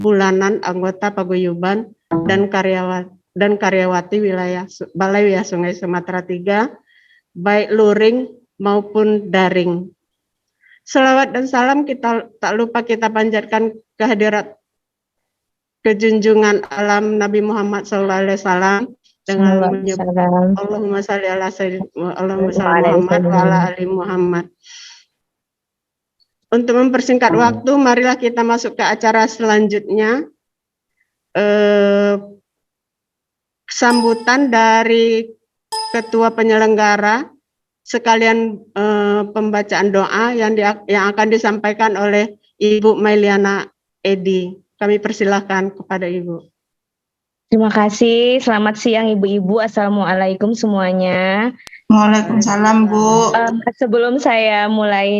bulanan anggota paguyuban dan karyawati Balai Wilayah Sungai Sumatera III, baik luring maupun daring. Selawat dan salam kita tak lupa kita panjatkan kehadirat kejunjungan alam Nabi Muhammad SAW dengan menyebut Allahumma shalli ala Muhammad wa ala ali Muhammad. Untuk mempersingkat waktu, marilah kita masuk ke acara selanjutnya. Sambutan dari Ketua Penyelenggara sekalian pembacaan doa yang akan disampaikan oleh Ibu Mailiana Edi. Kami persilahkan kepada Ibu. Terima kasih. Selamat siang Ibu-Ibu. Assalamualaikum semuanya. Waalaikumsalam Bu. Sebelum saya mulai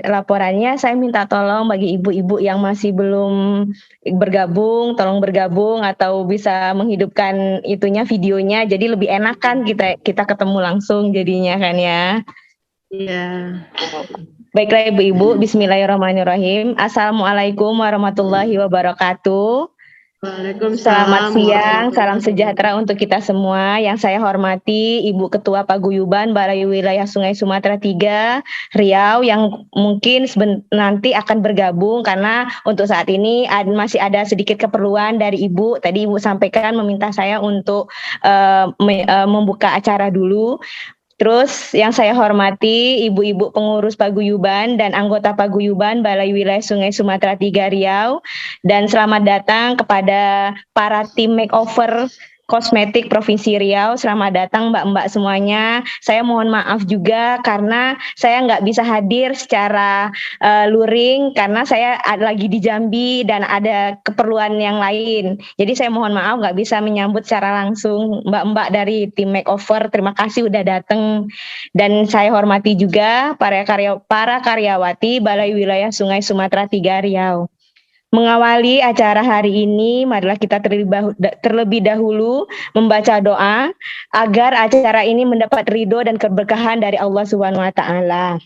laporannya, saya minta tolong bagi ibu-ibu yang masih belum bergabung, tolong bergabung atau bisa menghidupkan videonya. Jadi lebih enak kan kita ketemu langsung jadinya kan ya. Iya. Baiklah Ibu-Ibu, Bismillahirrahmanirrahim. Assalamualaikum warahmatullahi wabarakatuh. Selamat siang, salam sejahtera untuk kita semua. Yang saya hormati Ibu Ketua Paguyuban Balai Wilayah Sungai Sumatera III Riau yang mungkin nanti akan bergabung karena untuk saat ini masih ada sedikit keperluan dari Ibu. Tadi Ibu sampaikan meminta saya untuk membuka acara dulu. Terus yang saya hormati ibu-ibu pengurus paguyuban dan anggota paguyuban Balai Wilayah Sungai Sumatera III Riau, dan selamat datang kepada para tim makeover kosmetik Provinsi Riau. Selamat datang mbak-mbak semuanya. Saya mohon maaf juga karena saya nggak bisa hadir secara luring karena saya lagi di Jambi dan ada keperluan yang lain. Jadi saya mohon maaf nggak bisa menyambut secara langsung mbak-mbak dari tim makeover. Terima kasih udah datang. Dan saya hormati juga para karyawati Balai Wilayah Sungai Sumatera III Riau. Mengawali acara hari ini, marilah kita terlebih dahulu membaca doa agar acara ini mendapat ridho dan keberkahan dari Allah Subhanahu wa taala.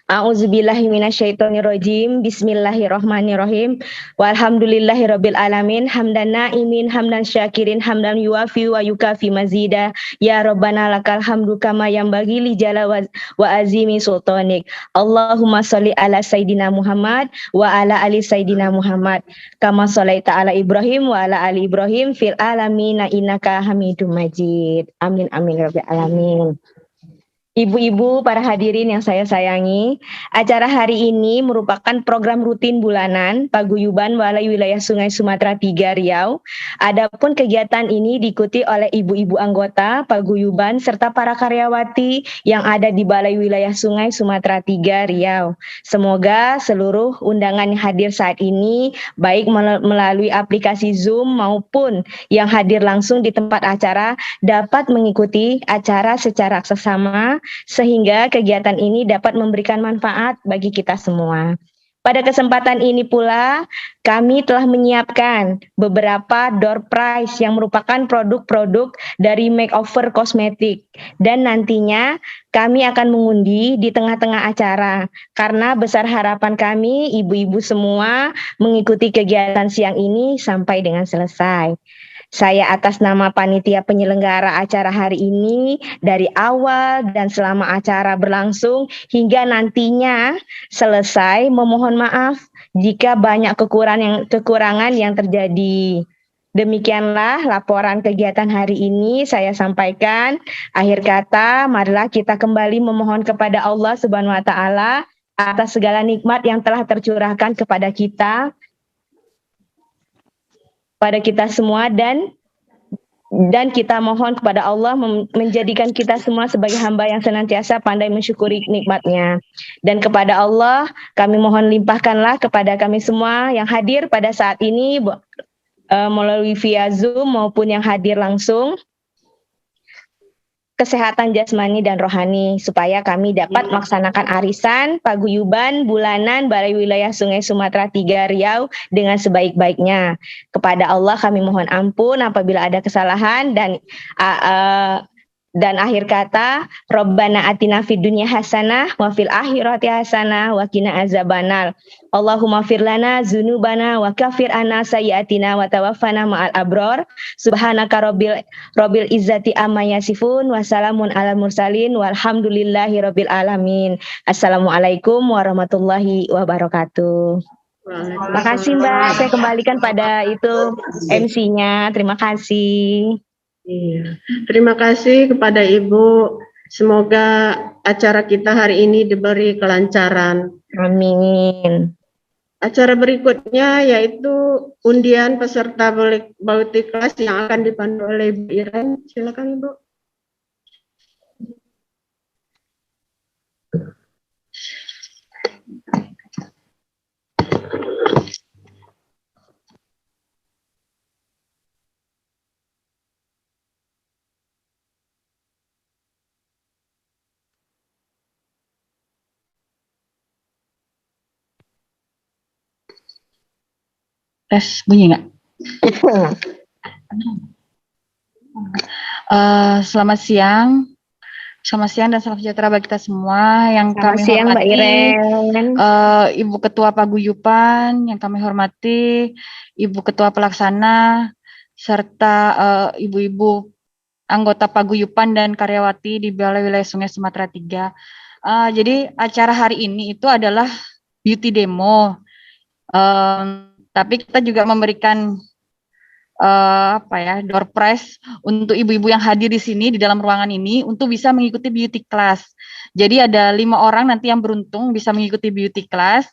A'udzubillahi minasyaitonirrajim. Bismillahirrahmanirrahim. Walhamdulillahirabbil alamin. Hamdan na'imin, hamdan syakirin, hamdan yuwafi wa yukafi mazida. Ya Rabbana lakal hamdu kama yanbaghi li jala wa azimi sultanik. Allahumma sholli ala sayidina Muhammad wa ala ali sayidina Muhammad. Kama sholaita ala Ibrahim wa ala ali Ibrahim fil alamin innaka Hamidum Majid. Amin amin rabbil alamin. Ibu-ibu, para hadirin yang saya sayangi, acara hari ini merupakan program rutin bulanan Paguyuban Balai Wilayah Sungai Sumatera III Riau. Adapun kegiatan ini diikuti oleh ibu-ibu anggota Paguyuban serta para karyawati yang ada di Balai Wilayah Sungai Sumatera III Riau. Semoga seluruh undangan yang hadir saat ini, baik melalui aplikasi Zoom maupun yang hadir langsung di tempat acara, dapat mengikuti acara secara seksama, sehingga kegiatan ini dapat memberikan manfaat bagi kita semua. Pada kesempatan ini pula, kami telah menyiapkan beberapa door prize yang merupakan produk-produk dari makeover kosmetik. Dan nantinya kami akan mengundi di tengah-tengah acara. Karena besar harapan kami, ibu-ibu semua mengikuti kegiatan siang ini sampai dengan selesai. Saya atas nama panitia penyelenggara acara hari ini dari awal dan selama acara berlangsung hingga nantinya selesai memohon maaf jika banyak kekurangan yang terjadi. Demikianlah laporan kegiatan hari ini saya sampaikan. Akhir kata, marilah kita kembali memohon kepada Allah Subhanahu wa taala atas segala nikmat yang telah tercurahkan kepada kita, pada kita semua, dan kita mohon kepada Allah menjadikan kita semua sebagai hamba yang senantiasa pandai mensyukuri nikmatnya. Dan kepada Allah kami mohon limpahkanlah kepada kami semua yang hadir pada saat ini melalui via Zoom maupun yang hadir langsung, kesehatan jasmani dan rohani supaya kami dapat melaksanakan arisan paguyuban bulanan Balai Wilayah Sungai Sumatera III Riau dengan sebaik-baiknya. Kepada Allah kami mohon ampun apabila ada kesalahan Dan akhir kata, Rabbana atina fid dunya hasanah wa fil akhirati hasanah wa qina azabannar. Allahumma fir lana dzunubana wa kafir anna sayyiatina wa tawaffana ma'al abrar. Subhanaka rabbil izzati amma yasifun wa salamun alal mursalin walhamdulillahi rabbil alamin. Assalamualaikum warahmatullahi wabarakatuh. Terima kasih Mbak, saya kembalikan pada itu MC-nya. Terima kasih. Iya. Terima kasih kepada Ibu. Semoga acara kita hari ini diberi kelancaran. Amin. Acara berikutnya yaitu undian peserta Bauti kelas yang akan dipandu oleh Ibu Iren. Silakan Ibu. Tes bunyi nggak? Selamat siang dan salam sejahtera bagi kita semua yang Selamat kami siang, Mbak hormati. Iren. Ibu Ketua Paguyupan yang kami hormati, Ibu Ketua Pelaksana, serta ibu-ibu anggota Paguyupan dan karyawati di Balai Wilayah Sungai Sumatera 3. Jadi acara hari ini itu adalah beauty demo. Tapi kita juga memberikan door prize untuk ibu-ibu yang hadir di sini di dalam ruangan ini untuk bisa mengikuti beauty class. Jadi ada 5 orang nanti yang beruntung bisa mengikuti beauty class.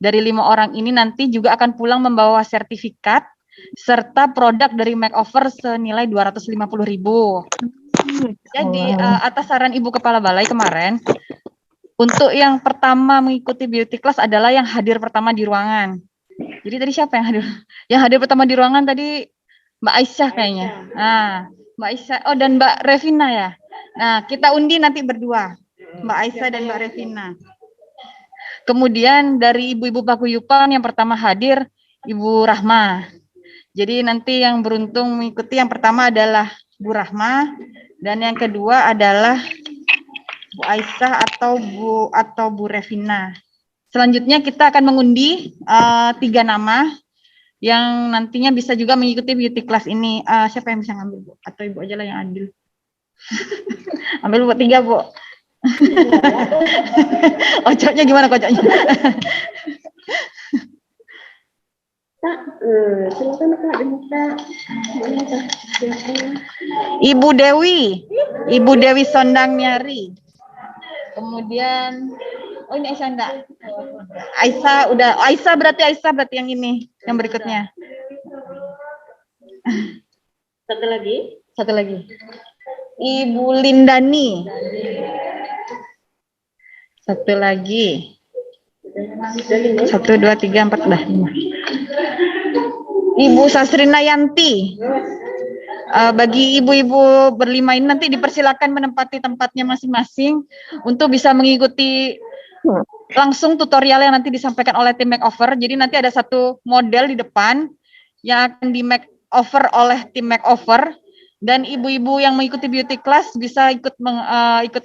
Dari 5 orang ini nanti juga akan pulang membawa sertifikat serta produk dari makeover senilai 250.000. Jadi atas saran Ibu Kepala Balai kemarin, untuk yang pertama mengikuti beauty class adalah yang hadir pertama di ruangan. Jadi tadi siapa yang hadir? Yang hadir pertama di ruangan tadi Mbak Aisyah kayaknya. Nah, Mbak Aisyah, dan Mbak Revina ya. Nah, kita undi nanti berdua, Mbak Aisyah dan Mbak Revina. Kemudian dari ibu-ibu Paguyupan yang pertama hadir Ibu Rahma. Jadi nanti yang beruntung mengikuti yang pertama adalah Bu Rahma dan yang kedua adalah Bu Aisyah atau Bu Revina. Selanjutnya kita akan mengundi 3 nama yang nantinya bisa juga mengikuti beauty class ini. Siapa yang bisa ngambil, Bu? Atau Ibu aja lah yang adil. Ambil buat 3, Bu. Kocoknya gimana kocoknya? Silakan Kak, dibuka. Ibu Dewi Sondang Nyari. Kemudian ini Aisyah enggak? Aisyah berarti yang ini, yang berikutnya. Satu lagi. Ibu Lindani. Satu lagi. 1, 2, 3, 4, 5. Ibu Sasrina Yanti. Bagi ibu-ibu berlima ini nanti dipersilakan menempati tempatnya masing-masing untuk bisa mengikuti langsung tutorial yang nanti disampaikan oleh tim makeover. Jadi nanti ada satu model di depan yang akan di makeover oleh tim makeover dan ibu-ibu yang mengikuti beauty class bisa ikut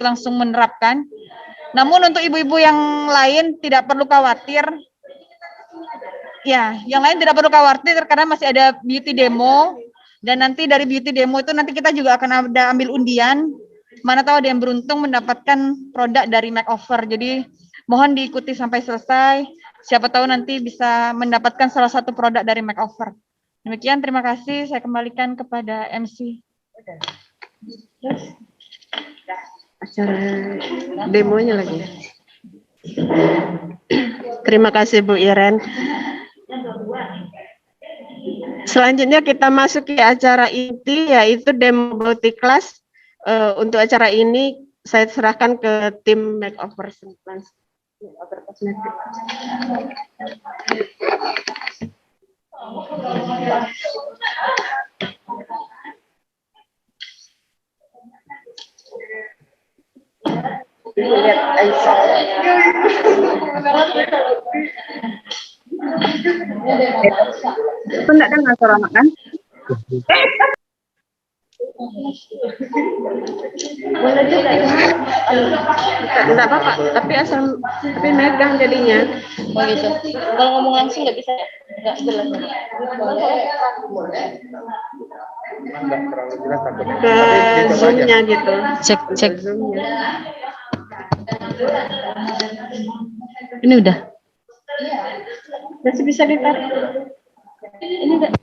langsung menerapkan. Namun untuk ibu-ibu yang lain tidak perlu khawatir. Ya, yang lain tidak perlu khawatir karena masih ada beauty demo. Dan nanti dari beauty demo itu nanti kita juga akan ada ambil undian. Mana tahu ada yang beruntung mendapatkan produk dari makeover. Jadi mohon diikuti sampai selesai. Siapa tahu nanti bisa mendapatkan salah satu produk dari makeover. Demikian, terima kasih. Saya kembalikan kepada MC. Acara demonya lagi. Terima kasih Bu Iren. Selanjutnya kita masuk ke acara inti yaitu demo beauty class. Untuk acara ini saya serahkan ke tim makeover kosmetik. Lihat Aisyah. Itu enggak dengar suara anak kan? Boleh juga ya. Enggak apa-apa, tapi megang jadinya. Oh gitu. Kalau ngomong langsung nggak bisa ya? Nggak jelas. Ke zoom-nya gitu. Cek cek. Ke zoom-nya. Ini udah. Masih bisa ditarik. Ini udah.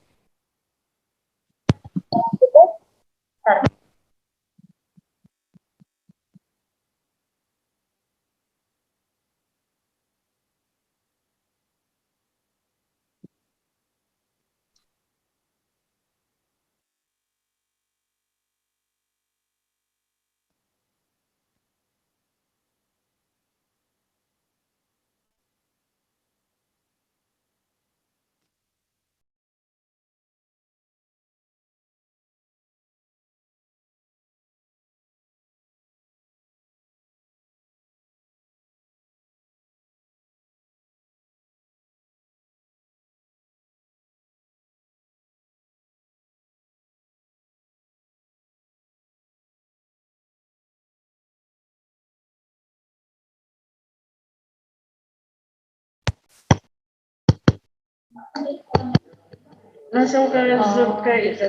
Langsung ke zoom ke itu.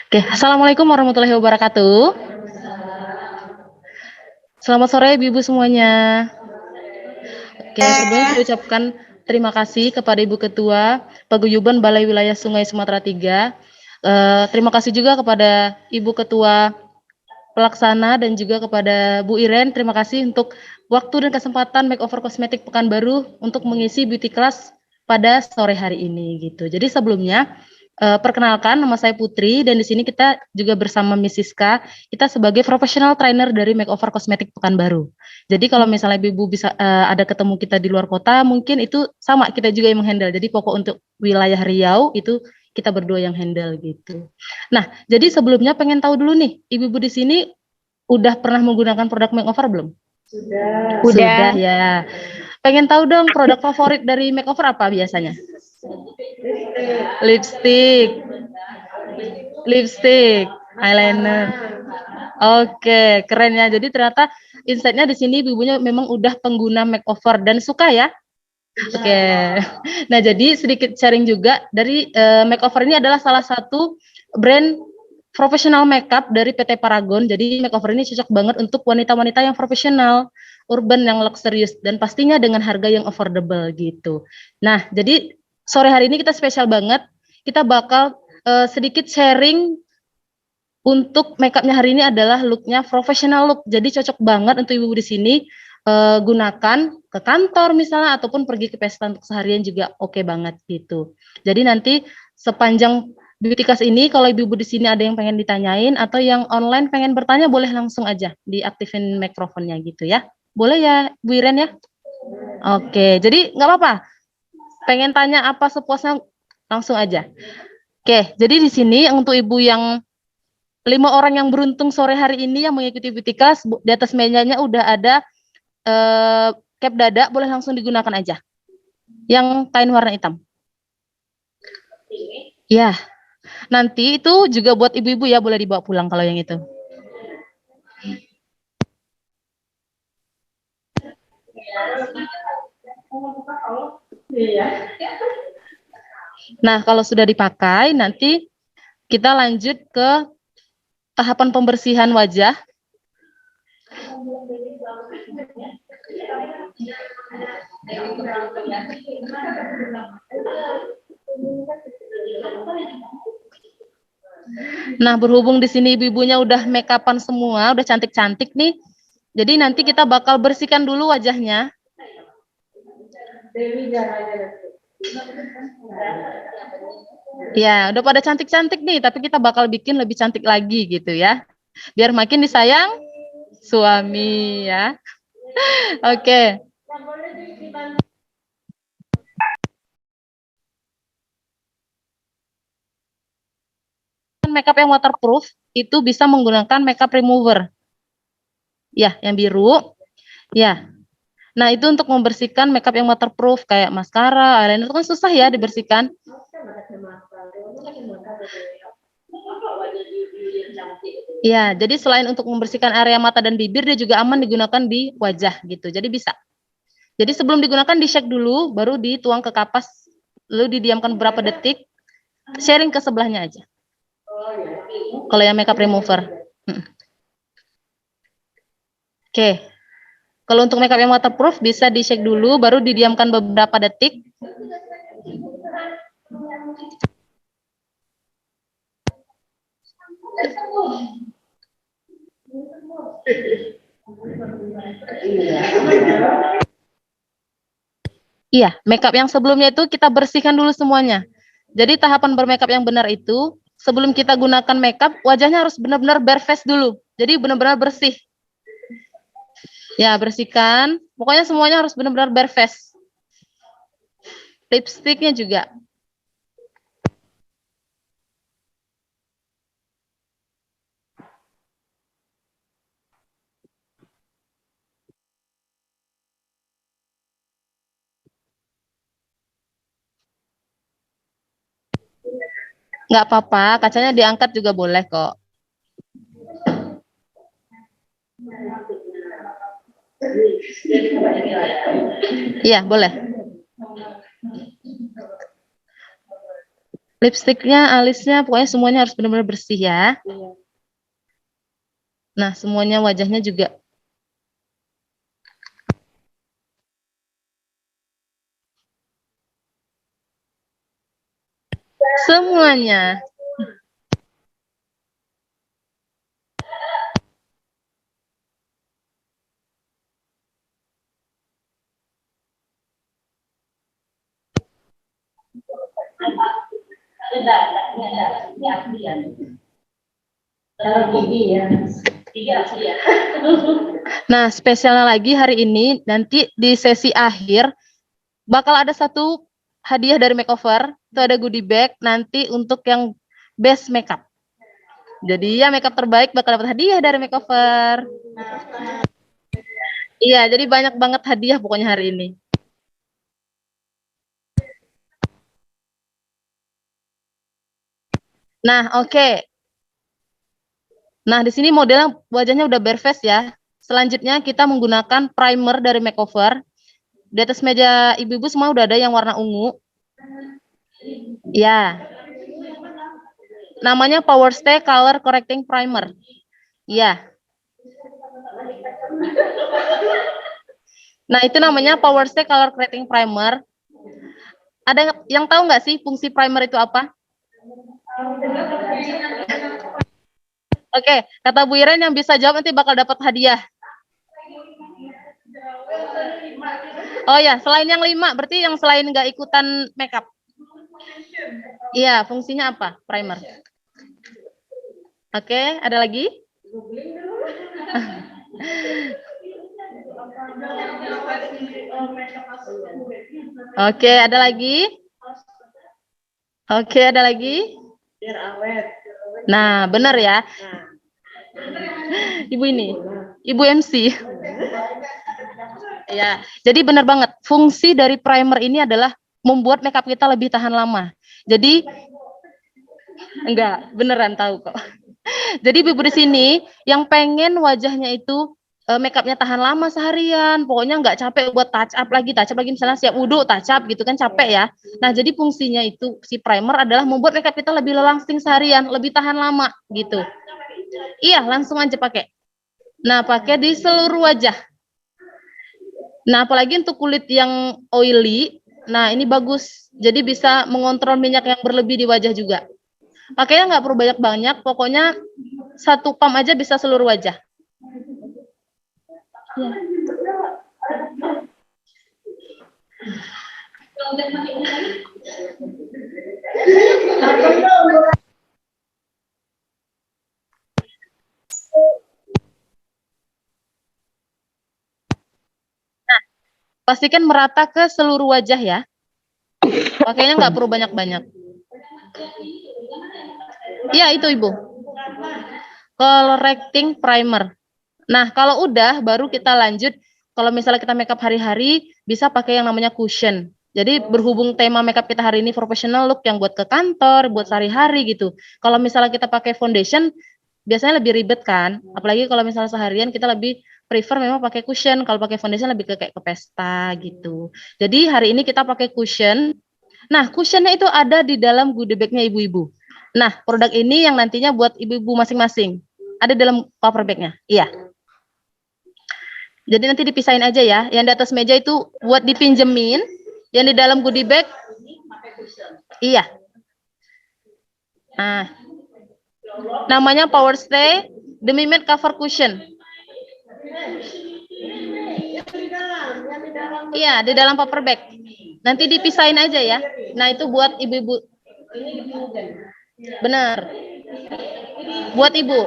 Oke, assalamualaikum warahmatullahi wabarakatuh. Selamat sore ibu-ibu semuanya. Oke, sebelumnya saya ucapkan terima kasih kepada Ibu Ketua Paguyuban Balai Wilayah Sungai Sumatera 3. Terima kasih juga kepada Ibu Ketua Pelaksana dan juga kepada Bu Iren. Terima kasih untuk waktu dan kesempatan Makeover Kosmetik Pekanbaru untuk mengisi beauty class pada sore hari ini gitu. Jadi sebelumnya perkenalkan, nama saya Putri dan di sini kita juga bersama Miss Siska. Kita sebagai professional trainer dari Makeover Kosmetik Pekanbaru. Jadi kalau misalnya Ibu bisa ada ketemu kita di luar kota, mungkin itu sama kita juga yang menghandle. Jadi pokok untuk wilayah Riau itu kita berdua yang handle gitu. Nah, jadi sebelumnya pengen tahu dulu nih, ibu-ibu di sini udah pernah menggunakan produk makeover belum? Sudah. Sudah ya. Pengen tahu dong produk favorit dari makeover apa biasanya? Lipstick, eyeliner. Oke, keren ya. Jadi ternyata insight-nya di sini ibu-ibunya memang udah pengguna makeover dan suka ya. Oke. Nah, jadi sedikit sharing juga dari makeover ini adalah salah satu brand profesional makeup dari PT Paragon. Jadi makeover ini cocok banget untuk wanita-wanita yang profesional, urban yang luxurious dan pastinya dengan harga yang affordable gitu. Nah, jadi sore hari ini kita spesial banget. Kita bakal sedikit sharing untuk makeupnya hari ini adalah looknya professional look. Jadi cocok banget untuk ibu-ibu di sini gunakan ke kantor misalnya ataupun pergi ke pesta untuk seharian juga oke banget gitu. Jadi nanti sepanjang beauty class ini kalau ibu-ibu di sini ada yang pengen ditanyain atau yang online pengen bertanya boleh langsung aja diaktifin mikrofonnya gitu ya. Boleh ya Bu Iren ya? Oke, jadi nggak apa-apa. Pengen tanya apa sepuasnya langsung aja. Oke, jadi di sini untuk ibu yang 5 orang yang beruntung sore hari ini yang mengikuti beauty class, di atas mejanya udah ada cap dada, boleh langsung digunakan aja. Yang kain warna hitam. Ya, nanti itu juga buat ibu-ibu ya, boleh dibawa pulang kalau yang itu. Nah, kalau sudah dipakai, nanti kita lanjut ke tahapan pembersihan wajah. Nah, berhubung di sini ibu-ibunya udah make upan semua, udah cantik-cantik nih. Jadi nanti kita bakal bersihkan dulu wajahnya. Ya, udah pada cantik-cantik nih, tapi kita bakal bikin lebih cantik lagi gitu ya. Biar makin disayang suami ya. Oke. makeup yang waterproof itu bisa menggunakan makeup remover. Ya, yang biru. Ya. Nah, itu untuk membersihkan makeup yang waterproof kayak maskara, eyeliner itu kan susah ya dibersihkan. Ya, jadi selain untuk membersihkan area mata dan bibir, dia juga aman digunakan di wajah gitu. Jadi bisa. Jadi sebelum digunakan di-shake dulu, baru dituang ke kapas, lalu didiamkan beberapa detik, sharing ke sebelahnya aja. Kalau yang makeup remover. Oke. Kalau untuk makeup yang waterproof bisa di-shake dulu, baru didiamkan beberapa detik. Iya, makeup yang sebelumnya itu kita bersihkan dulu semuanya. Jadi tahapan bermakeup yang benar itu, sebelum kita gunakan makeup, wajahnya harus benar-benar bare face dulu. Jadi benar-benar bersih. Ya, bersihkan. Pokoknya semuanya harus benar-benar bare face. Lipstiknya juga. Nggak apa-apa, kacanya diangkat juga boleh kok. Iya, boleh. Lipstiknya, alisnya, pokoknya semuanya harus benar-benar bersih ya. Nah, semuanya wajahnya juga. Semuanya. Nah, spesialnya lagi hari ini, nanti di sesi akhir, bakal ada satu hadiah dari makeover, itu ada goodie bag, nanti untuk yang best makeup. Jadi ya makeup terbaik bakal dapat hadiah dari makeover. Iya, jadi banyak banget hadiah pokoknya hari ini. Nah, oke. Nah, di sini modelnya wajahnya udah bare face ya. Selanjutnya kita menggunakan primer dari makeover. Di atas meja ibu-ibu semua udah ada yang warna ungu. Ya. Namanya Power Stay Color Correcting Primer. Ya. Nah, itu namanya Power Stay Color Correcting Primer. Ada yang tahu nggak sih fungsi primer itu apa? Oke, kata Bu Iren yang bisa jawab nanti bakal dapat hadiah. Oh ya, selain yang 5, berarti yang selain nggak ikutan makeup. Iya, fungsinya apa? Primer. Oke, ada lagi? Oke, ada lagi? Oke, ada lagi? Biar awet. Nah, benar ya. Ibu ini, Ibu MC. Ya, jadi benar banget. Fungsi dari primer ini adalah membuat makeup kita lebih tahan lama. Jadi enggak, beneran tahu kok. Jadi ibu di sini yang pengen wajahnya itu makeupnya tahan lama seharian, pokoknya nggak capek buat touch up lagi misalnya siap wudhu touch up gitu kan capek ya. Nah jadi fungsinya itu si primer adalah membuat makeup kita lebih lasting seharian, lebih tahan lama gitu. Iya langsung aja pakai. Nah pakai di seluruh wajah. Nah apalagi untuk kulit yang oily, nah ini bagus. Jadi bisa mengontrol minyak yang berlebih di wajah juga. Pakainya nggak perlu banyak-banyak, pokoknya 1 pump aja bisa seluruh wajah. Ya. Nah, pastikan merata ke seluruh wajah ya. Pakainya nggak perlu banyak-banyak. Iya, itu Ibu. Correcting primer. Nah, kalau udah baru kita lanjut. Kalau misalnya kita makeup hari-hari, bisa pakai yang namanya cushion. Jadi berhubung tema makeup kita hari ini professional look yang buat ke kantor, buat sehari-hari gitu. Kalau misalnya kita pakai foundation, biasanya lebih ribet kan. Apalagi kalau misalnya seharian kita lebih prefer memang pakai cushion. Kalau pakai foundation lebih ke kayak ke pesta gitu. Jadi hari ini kita pakai cushion. Nah, cushionnya itu ada di dalam goodie bag-nya ibu-ibu. Nah, produk ini yang nantinya buat ibu-ibu masing-masing. Ada dalam paper bag-nya. Iya. Jadi nanti dipisahin aja ya. Yang di atas meja itu buat dipinjemin. Yang di dalam goodie bag. Iya. Nah, namanya Power Stay Demi Matte Cover Cushion. Iya, di dalam paper bag. Nanti dipisahin aja ya. Nah, itu buat ibu-ibu. Benar. Buat ibu.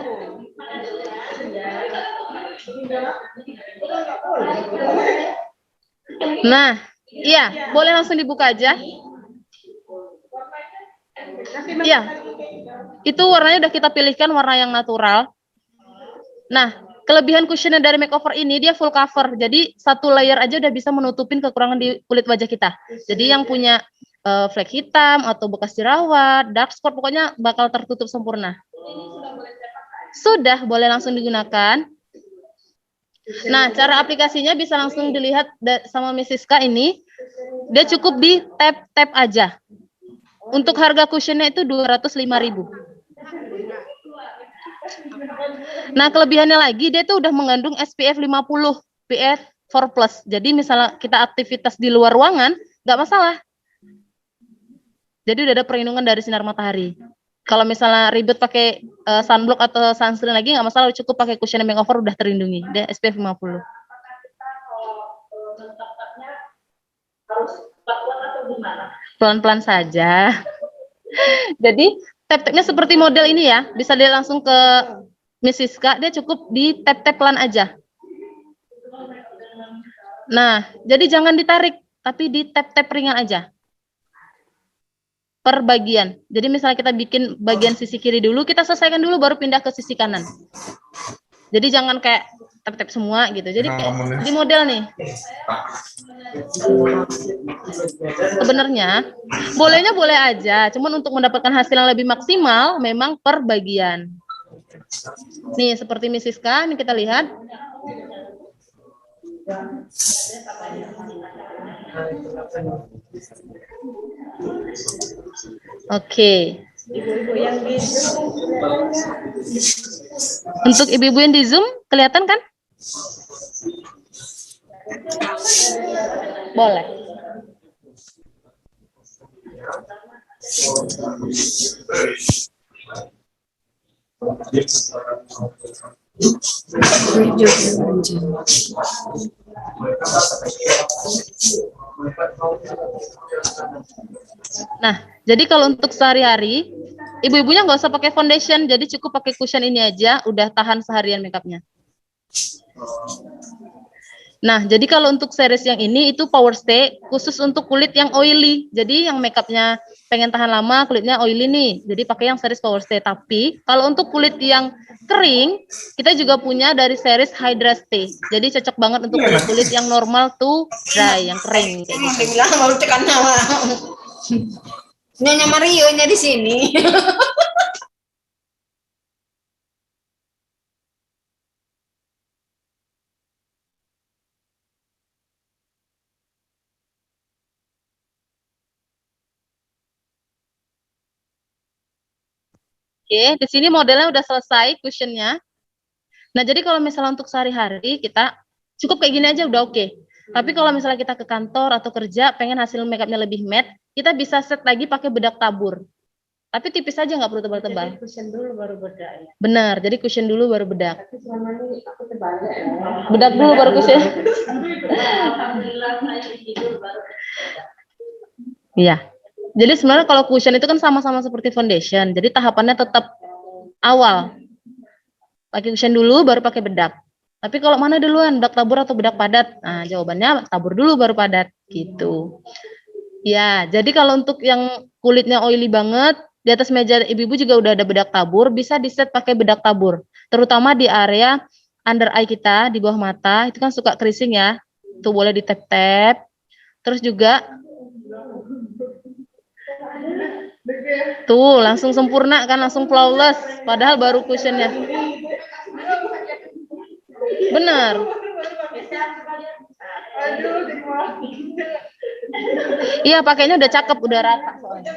Nah, iya, boleh langsung dibuka aja. Iya. Itu warnanya udah kita pilihkan warna yang natural. Nah, kelebihan cushionnya dari makeover ini dia full cover. Jadi satu layer aja udah bisa menutupin kekurangan di kulit wajah kita. Jadi yang punya flek hitam atau bekas jerawat, dark spot pokoknya bakal tertutup sempurna. Sudah, boleh langsung digunakan. Nah, cara aplikasinya bisa langsung dilihat sama Miss Siska ini. Dia cukup di tap-tap aja. Untuk harga cushionnya itu 205.000. Nah, kelebihannya lagi dia tuh udah mengandung SPF 50, PF 4+. Jadi misalnya kita aktivitas di luar ruangan, nggak masalah. Jadi udah ada perlindungan dari sinar matahari. Kalau misalnya ribet pakai sunblock atau sunscreen lagi nggak masalah, cukup pakai cushion makeover udah terlindungi. Dia SPF 50. Pelan-pelan saja. Jadi tap-tapnya seperti model ini ya, bisa dia langsung ke Miss Siska, dia cukup di tap-tap pelan aja. Nah, jadi jangan ditarik, tapi di tap-tap ringan aja. Per bagian. Jadi misalnya kita bikin bagian sisi kiri dulu, kita selesaikan dulu baru pindah ke sisi kanan. Jadi jangan kayak tap-tap semua gitu. Jadi kayak di model nih. Sebenarnya bolehnya boleh aja, cuman untuk mendapatkan hasil yang lebih maksimal memang per bagian. Nih seperti Miss Siska, ini kita lihat. Oke. Untuk ibu-ibu yang di Zoom kelihatan kan? Boleh. Nah, jadi kalau untuk sehari-hari, ibu-ibunya nggak usah pakai foundation, jadi cukup pakai cushion ini aja, udah tahan seharian makeupnya. Nah, jadi kalau untuk series yang ini itu Power Stay khusus untuk kulit yang oily. Jadi yang makeupnya pengen tahan lama, kulitnya oily nih. Jadi pakai yang series Power Stay. Tapi kalau untuk kulit yang kering, kita juga punya dari series Hydra Stay. Jadi cocok banget untuk kulit-kulit yang normal tuh dry, yang kering. Nyonya Mario nya di sini. Oke, di sini modelnya udah selesai cushionnya. Nah, jadi kalau misalnya untuk sehari-hari kita cukup kayak gini aja udah oke. Tapi kalau misalnya kita ke kantor atau kerja pengen hasil makeupnya lebih matte, kita bisa set lagi pakai bedak tabur. Tapi tipis aja, nggak perlu tebal-tebal. Cushion dulu baru bedak ya. Benar, jadi cushion dulu baru bedak. Tapi selama ini aku terbalik ya. Bedak dulu baru cushion. Alhamdulillah saya tidur baru. Iya. Jadi sebenarnya kalau cushion itu kan sama-sama seperti foundation. Jadi tahapannya tetap awal. Pakai cushion dulu baru pakai bedak. Tapi kalau mana duluan, bedak tabur atau bedak padat? Nah, jawabannya tabur dulu baru padat gitu. Ya, jadi kalau untuk yang kulitnya oily banget, di atas meja ibu-ibu juga udah ada bedak tabur, bisa di-set pakai bedak tabur. Terutama di area under eye kita, di bawah mata, itu kan suka keriting ya. Tuh boleh di-tap-tap. Terus juga tuh langsung sempurna kan, langsung flawless. Padahal baru cushionnya. Benar. Iya, pakainya udah cakep, udah rata soalnya.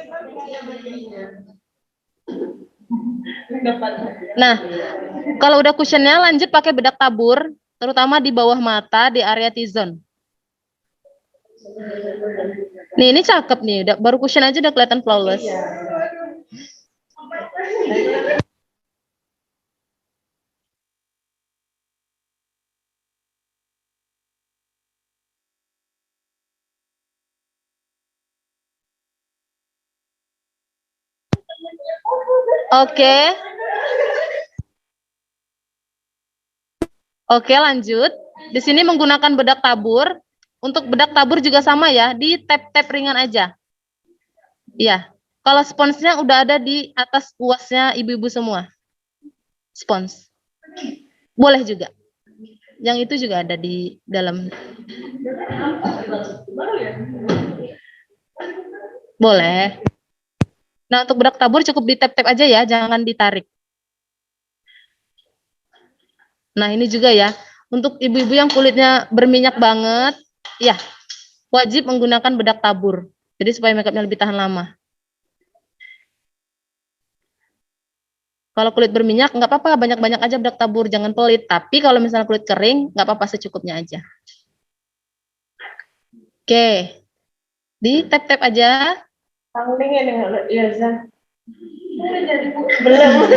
Nah, kalau udah cushionnya lanjut pakai bedak tabur, terutama di bawah mata, di area T-zone. Nih, ini cakep nih, udah baru cushion aja udah kelihatan flawless. Oke. Oke, lanjut. Di sini menggunakan bedak tabur. Untuk bedak tabur juga sama ya, di tap-tap ringan aja. Iya. Kalau sponsnya udah ada di atas kuasnya ibu-ibu semua. Spons. Boleh juga. Yang itu juga ada di dalam. Boleh. Nah, untuk bedak tabur cukup di tap-tap aja ya, jangan ditarik. Nah, ini juga ya. Untuk ibu-ibu yang kulitnya berminyak banget, ya, wajib menggunakan bedak tabur. Jadi supaya makeupnya lebih tahan lama. Kalau kulit berminyak, nggak apa-apa, banyak-banyak aja bedak tabur, jangan pelit. Tapi kalau misalnya kulit kering, nggak apa-apa, secukupnya aja. Oke. Di tap-tap aja. Belum.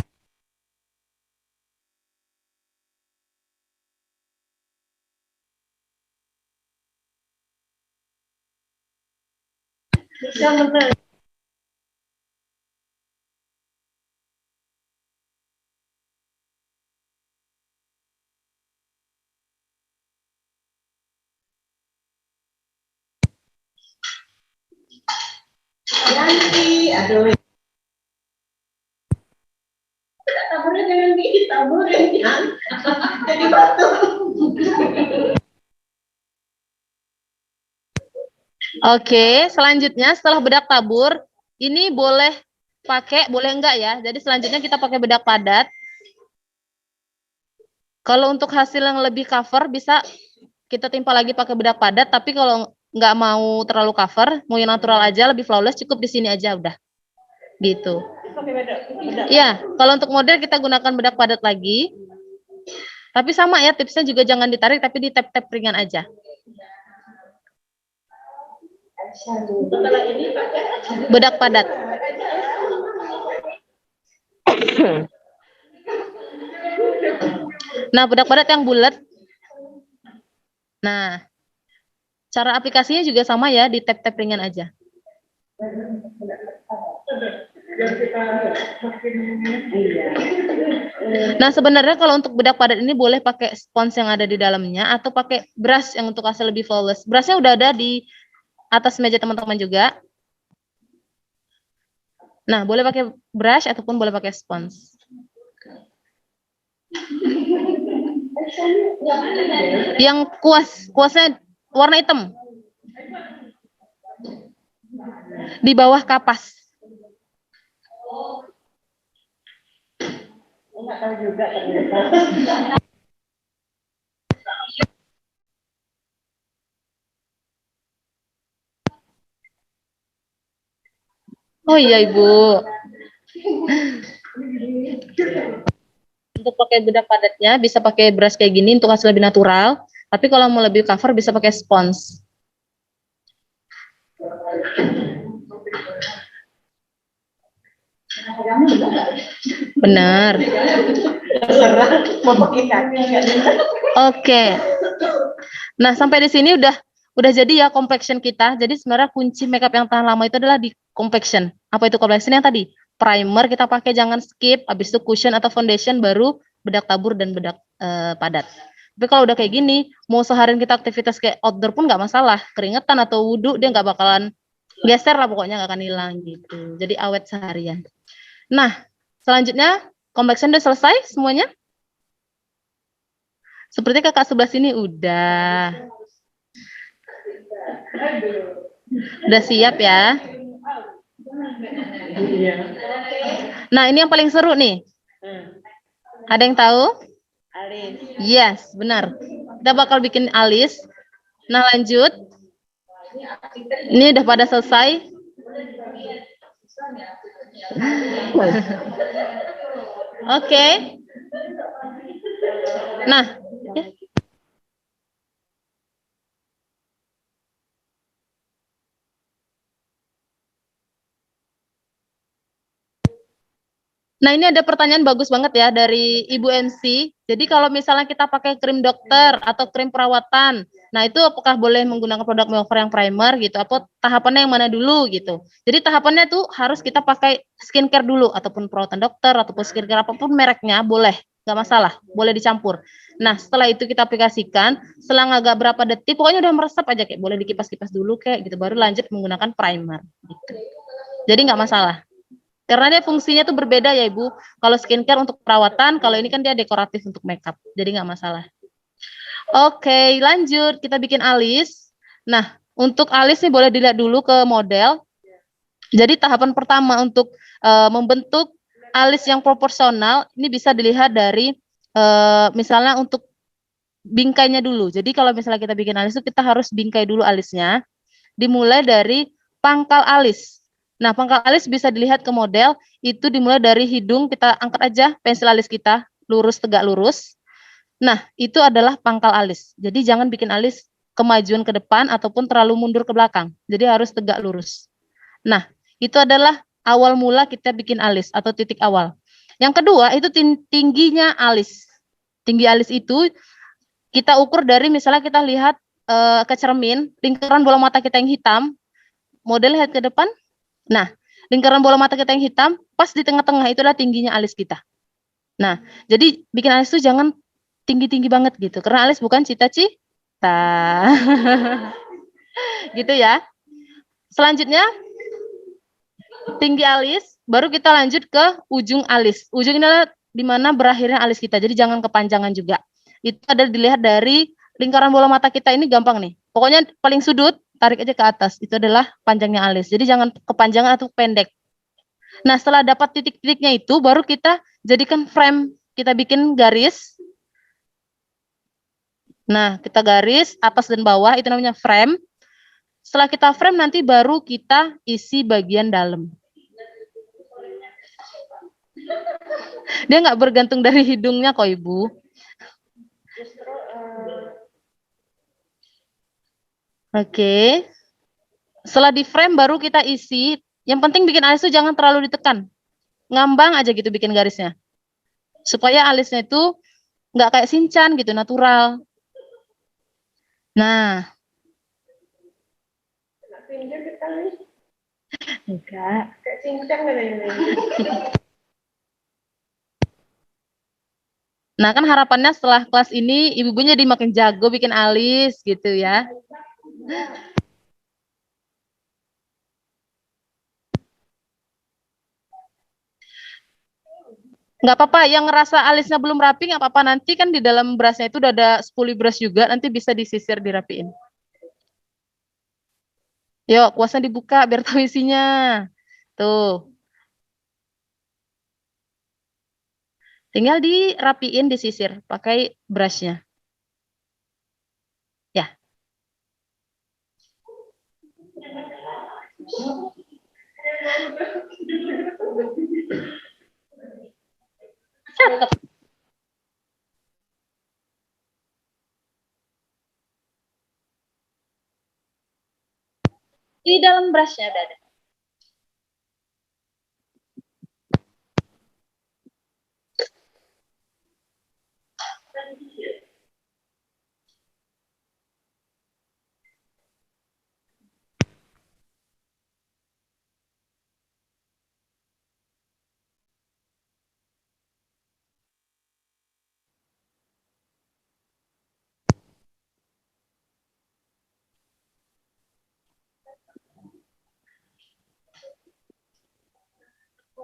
Oke, selanjutnya setelah bedak tabur, ini boleh pakai, boleh enggak ya. Jadi selanjutnya kita pakai bedak padat. Kalau untuk hasil yang lebih cover bisa kita timpa lagi pakai bedak padat, tapi kalau nggak mau terlalu cover, mau yang natural aja, lebih flawless, cukup di sini aja udah. Gitu. Iya, kalau untuk model kita gunakan bedak padat lagi. Tapi sama ya, tipsnya juga jangan ditarik, tapi di tap-tap ringan aja. Bedak padat. Nah, bedak padat yang bulat. Nah, cara aplikasinya juga sama ya, di tap-tap ringan aja. Nah, sebenarnya kalau untuk bedak padat ini boleh pakai spons yang ada di dalamnya atau pakai brush yang untuk hasil lebih flawless. Brushnya udah ada di atas meja teman-teman juga. Nah, boleh pakai brush ataupun boleh pakai spons. Yang kuasnya warna hitam. Di bawah kapas. Enggak tahu juga ternyata. Oh iya Ibu. Untuk pakai bedak padatnya bisa pakai brush kayak gini untuk hasil lebih natural. Tapi kalau mau lebih cover bisa pakai spons. Benar. Oke. Nah, sampai di sini udah jadi ya complexion kita. Jadi sebenarnya kunci makeup yang tahan lama itu adalah di complexion. Apa itu complexion yang tadi? Primer kita pakai, jangan skip. Habis itu cushion atau foundation, baru bedak tabur dan bedak padat. Tapi kalau udah kayak gini, mau seharian kita aktivitas kayak outdoor pun nggak masalah. Keringetan atau wudhu dia nggak bakalan Geser lah pokoknya nggak akan hilang gitu. Jadi awet seharian. Nah, selanjutnya convection udah selesai semuanya? Seperti kakak sebelah sini udah. Udah siap ya? Nah, ini yang paling seru nih. Ada yang tahu? Alis. Yes, benar. Kita bakal bikin alis. Nah, lanjut. Ini udah pada selesai. Oke. Nah, Nah, ini ada pertanyaan bagus banget ya dari Ibu MC. Jadi kalau misalnya kita pakai krim dokter atau krim perawatan, nah itu apakah boleh menggunakan produk makeover yang primer gitu? Apa tahapannya yang mana dulu gitu? Jadi tahapannya tuh harus kita pakai skincare dulu ataupun perawatan dokter ataupun skincare apapun mereknya boleh, nggak masalah, boleh dicampur. Nah, setelah itu kita aplikasikan, selang agak berapa detik, pokoknya udah meresap aja kayak boleh dikipas-kipas dulu kayak gitu, baru lanjut menggunakan primer. Gitu. Jadi nggak masalah. Karena dia fungsinya tuh berbeda ya Ibu. Kalau skincare untuk perawatan, kalau ini kan dia dekoratif untuk makeup. Jadi nggak masalah. Oke, lanjut. Kita bikin alis. Nah, untuk alis nih boleh dilihat dulu ke model. Jadi tahapan pertama untuk membentuk alis yang proporsional, ini bisa dilihat dari misalnya untuk bingkainya dulu. Jadi kalau misalnya kita bikin alis itu kita harus bingkai dulu alisnya. Dimulai dari pangkal alis. Nah, pangkal alis bisa dilihat ke model, itu dimulai dari hidung, kita angkat aja pensil alis kita, lurus, tegak lurus. Nah, itu adalah pangkal alis. Jadi jangan bikin alis kemajuan ke depan ataupun terlalu mundur ke belakang. Jadi harus tegak lurus. Nah, itu adalah awal mula kita bikin alis atau titik awal. Yang kedua, itu tingginya alis. Tinggi alis itu kita ukur dari misalnya kita lihat ke cermin, lingkaran bola mata kita yang hitam, model lihat ke depan. Nah, lingkaran bola mata kita yang hitam, pas di tengah-tengah itu adalah tingginya alis kita. Nah, jadi bikin alis itu jangan tinggi-tinggi banget gitu, karena alis bukan cita-cita. Gitu ya. Selanjutnya, tinggi alis, baru kita lanjut ke ujung alis. Ujung ini adalah di mana berakhirnya alis kita, jadi jangan kepanjangan juga. Itu ada dilihat dari lingkaran bola mata kita ini gampang nih. Pokoknya paling sudut, tarik aja ke atas. Itu adalah panjangnya alis. Jadi jangan kepanjangan atau pendek. Nah, setelah dapat titik-titiknya itu, baru kita jadikan frame. Kita bikin garis. Nah, kita garis atas dan bawah, itu namanya frame. Setelah kita frame, nanti baru kita isi bagian dalam. Dia nggak bergantung dari hidungnya kok, Ibu. Oke. Setelah di frame, baru kita isi. Yang penting bikin alis itu jangan terlalu ditekan. Ngambang aja gitu bikin garisnya. Supaya alisnya itu nggak kayak Shinchan gitu, natural. Nah. Enggak. Nah, kan harapannya setelah kelas ini ibu-ibunya jadi makin jago bikin alis gitu ya. Nggak apa-apa, yang ngerasa alisnya belum rapi nggak apa-apa, nanti kan di dalam berasnya itu udah ada spoolie brush juga, nanti bisa disisir dirapiin. Yuk, kuasnya dibuka biar tahu isinya. Tuh. Tinggal dirapiin, disisir pakai brushnya. Ya. Cakep. Di dalam brushnya udah ada.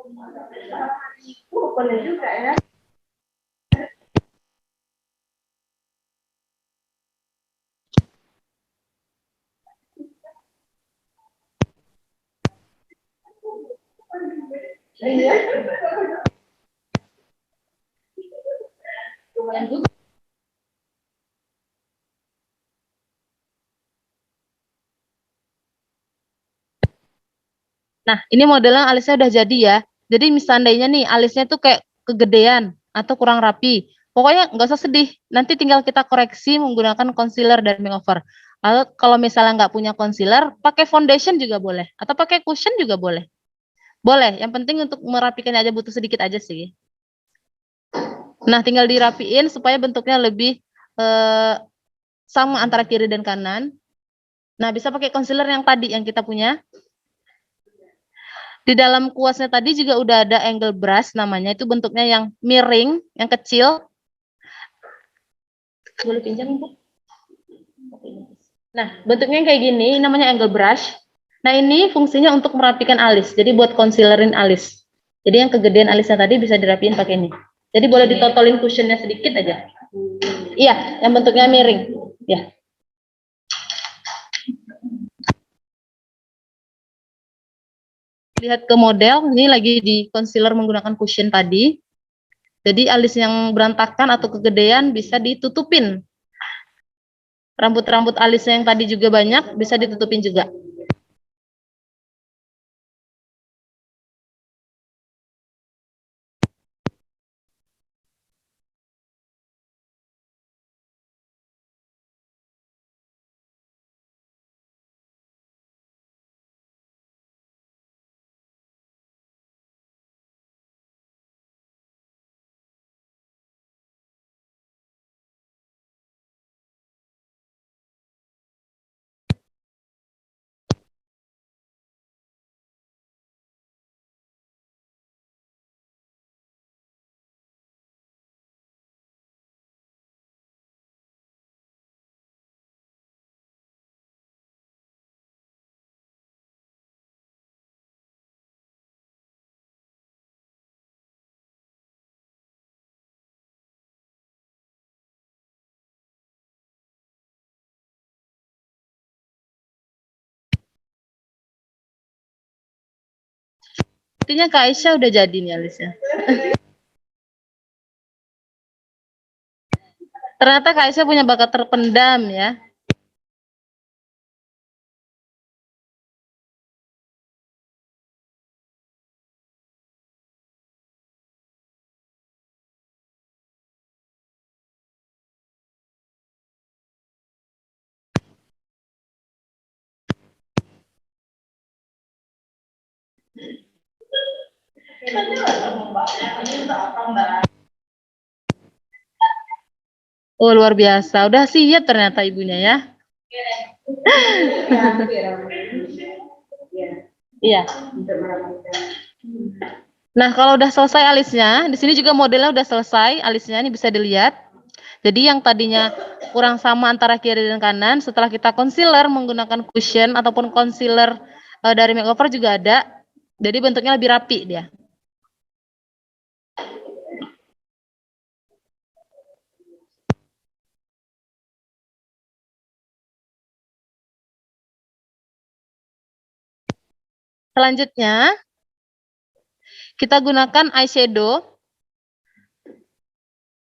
Boleh juga ya. Nah, ini modelnya alisnya udah jadi ya. Jadi seandainya nih alisnya tuh kayak kegedean atau kurang rapi. Pokoknya nggak usah sedih. Nanti tinggal kita koreksi menggunakan concealer dan makeover. Lalu kalau misalnya nggak punya concealer, pakai foundation juga boleh. Atau pakai cushion juga boleh. Boleh, yang penting untuk merapikan aja butuh sedikit aja sih. Nah, tinggal dirapiin supaya bentuknya lebih sama antara kiri dan kanan. Nah, bisa pakai concealer yang tadi yang kita punya. Di dalam kuasnya tadi juga udah ada angle brush namanya, itu bentuknya yang miring, yang kecil. Boleh pinjam, Bu? Nah, bentuknya kayak gini, namanya angle brush. Nah, ini fungsinya untuk merapikan alis, jadi buat concealerin alis. Jadi yang kegedean alisnya tadi bisa dirapiin pakai ini. Jadi boleh ditotolin cushionnya sedikit aja. Iya, yang bentuknya miring. Ya. Lihat ke model, ini lagi di concealer menggunakan cushion tadi. Jadi alis yang berantakan atau kegedean bisa ditutupin. Rambut-rambut alisnya yang tadi juga banyak, bisa ditutupin juga. Artinya Kak Aisyah udah jadi nih alisnya. Ternyata Kak Aisyah punya bakat terpendam ya. Oh, luar biasa. Udah siap ternyata ibunya ya. Iya. Nah, kalau udah selesai alisnya, di sini juga modelnya udah selesai alisnya, ini bisa dilihat. Jadi yang tadinya kurang sama antara kiri dan kanan, setelah kita concealer menggunakan cushion ataupun concealer dari makeover juga ada. Jadi bentuknya lebih rapi dia. Selanjutnya, kita gunakan eyeshadow.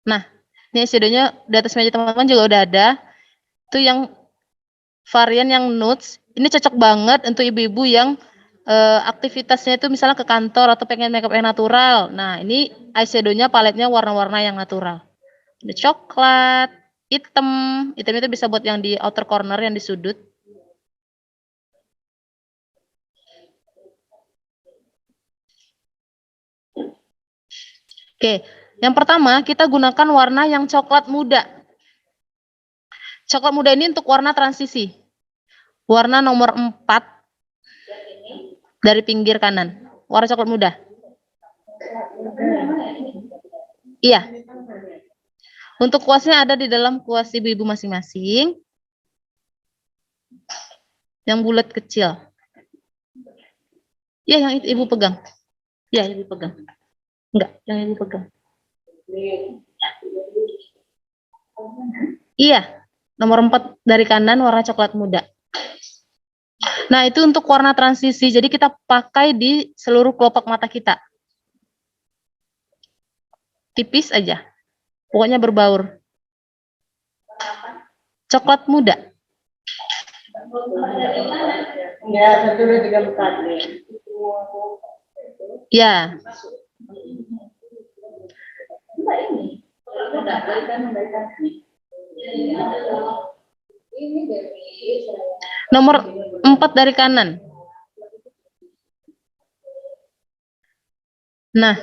Nah, ini eyeshadow-nya di atas meja teman-teman juga udah ada. Itu yang varian yang nudes. Ini cocok banget untuk ibu-ibu yang aktivitasnya itu misalnya ke kantor atau pengen makeup yang natural. Nah, ini eyeshadow-nya paletnya warna-warna yang natural. Ada coklat, hitam. Hitam itu bisa buat yang di outer corner, yang di sudut. Oke, yang pertama kita gunakan warna yang coklat muda. Coklat muda ini untuk warna transisi. Warna nomor 4 dari pinggir kanan. Warna coklat muda. Iya. Untuk kuasnya ada di dalam kuas ibu-ibu masing-masing. Yang bulat kecil. Iya, yang itu ibu pegang. Ya, Ibu pegang. Enggak, yang Ibu pegang. Iya, nomor 4 dari kanan warna coklat muda. Nah, itu untuk warna transisi. Jadi kita pakai di seluruh kelopak mata kita. Tipis aja. Pokoknya berbaur. Coklat muda. Ya, 1, 2, 3, 4. Ya. Nomor 4 dari kanan. Nah,